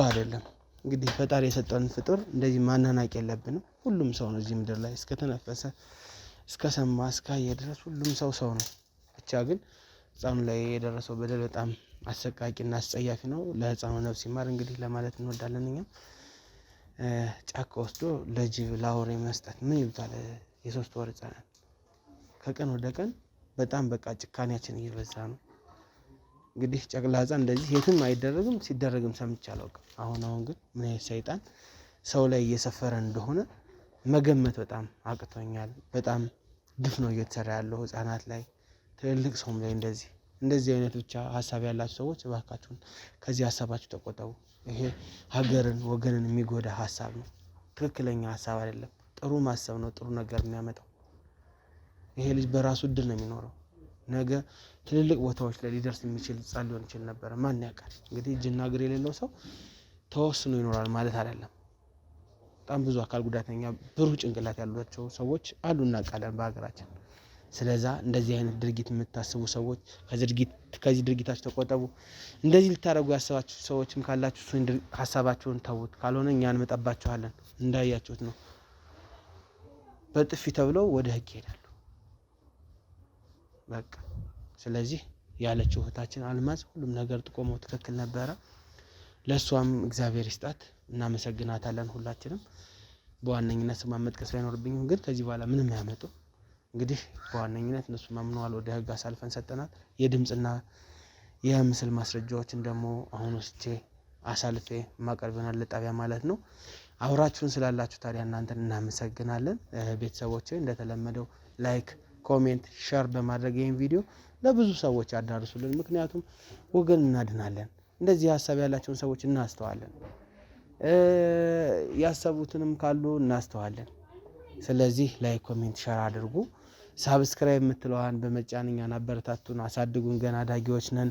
B: አይደለም። እንግዲህ ፈጣሪ የሰጠን ፍጡር እንደዚህ ማናናቅ የለብንም። ሁሉም ሰው ነው እዚህ ምድር ላይ እስከተነፈሰ እስከሰማ እስካየ ድረስ ሁሉም ሰው ነው። ብቻ ግን ህፃኑ ላይ የደረሰው በደል በጣም አሰቃቂና አስጸያፊ ነው። ለህፃኑ ነፍስ ይማር እንግዲህ ለማለት እንወዳለን። እኛም ጫካ ወስዶ ለጅብ ለአውሬ መስጠት ምን ይሉታል? የ3 ወር ህፃን ከቀን ወደ ቀን በጣም በቃ ጭካኔያችን እየበዛ ነው። እንግዲህ ጨቅላ ህፃን እንደዚህ የትም አይደረግም፣ ሲደረግም ሰምቼ አላውቅም። አሁን ግን ምን አይነት ሰይጣን ሰው ላይ እየሰፈረ እንደሆነ መገመት በጣም አቅቶኛል። በጣም ግፍ ነው እየተሰራ ያለው ህፃናት ላይ፣ ትልልቅ ሰውም ላይ እንደዚህ አይነት ብቻ ሀሳብ ያላችሁ ሰዎች እባካችሁን ከዚህ ሀሳባችሁ ተቆጠቡ። ይሄ ሀገርን ወገንን የሚጎዳ ሀሳብ ነው። ትክክለኛ ሀሳብ አይደለም። ጥሩ ማሰብ ነው ጥሩ ነገር የሚያመጣው። ይሄ ልጅ በራሱ እድል ነው የሚኖረው። ነገ ትልልቅ ቦታዎች ላይ ሊደርስ የሚችል ህፃን ሊሆን ይችል ነበር። ማን ያውቃል? እንግዲህ እጅና እግር የሌለው ሰው ተወስኖ ይኖራል ማለት አይደለም። በጣም ብዙ አካል ጉዳተኛ ብሩህ ጭንቅላት ያላቸው ሰዎች አሉ እናውቃለን በሀገራችን። ስለዛ እንደዚህ አይነት ድርጊት የምታስቡ ሰዎች ከዚህ ድርጊታችሁ ተቆጠቡ። እንደዚህ ልታደርጉ ያሰባችሁ ሰዎችም ካላችሁ ሀሳባችሁን ተውት። ካልሆነ እኛ እንመጣባችኋለን። እንዳያችሁት ነው በጥፊ ተብለው ወደ ህግ ይሄዳሉ። በቃ ስለዚህ ያለችው እህታችን አልማዝ ሁሉም ነገር ጥቆመው ትክክል ነበረ። ለሷም እግዚአብሔር ይስጣት፣ እናመሰግናታለን ሁላችንም። በዋነኝነት ስሟን መጥቀስ ባይኖርብኝም ግን ከዚህ በኋላ ምንም ያመጡ እንግዲህ በዋነኝነት እነሱ ማምነዋል። ወደ ህግ አሳልፈን ሰጠናል። የድምጽና የምስል ማስረጃዎችን ደግሞ አሁን ወስጄ አሳልፌ ማቀርበናል ለጣቢያ ማለት ነው። አብራችሁን ስላላችሁ ታዲያ እናንተን እናመሰግናለን። ቤተሰቦቼ እንደተለመደው ላይክ፣ ኮሜንት፣ ሼር በማድረግ ይህን ቪዲዮ ለብዙ ሰዎች አዳርሱልን። ምክንያቱም ወገን እናድናለን። እንደዚህ ሀሳብ ያላቸውን ሰዎች እናስተዋለን፣ ያሰቡትንም ካሉ እናስተዋለን። ስለዚህ ላይክ፣ ኮሜንት፣ ሼር አድርጉ። ሳብስክራይብ የምትለዋን በመጫን እኛን አበረታቱን፣ አሳድጉን። ገና ዳጊዎች ነን።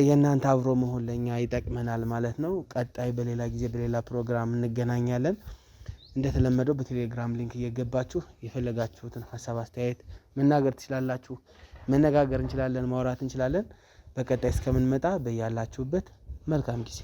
B: የእናንተ አብሮ መሆን ለኛ ይጠቅመናል ማለት ነው። ቀጣይ በሌላ ጊዜ በሌላ ፕሮግራም እንገናኛለን። እንደተለመደው በቴሌግራም ሊንክ እየገባችሁ የፈለጋችሁትን ሀሳብ አስተያየት መናገር ትችላላችሁ። መነጋገር እንችላለን፣ ማውራት እንችላለን። በቀጣይ እስከምንመጣ በያላችሁበት መልካም ጊዜ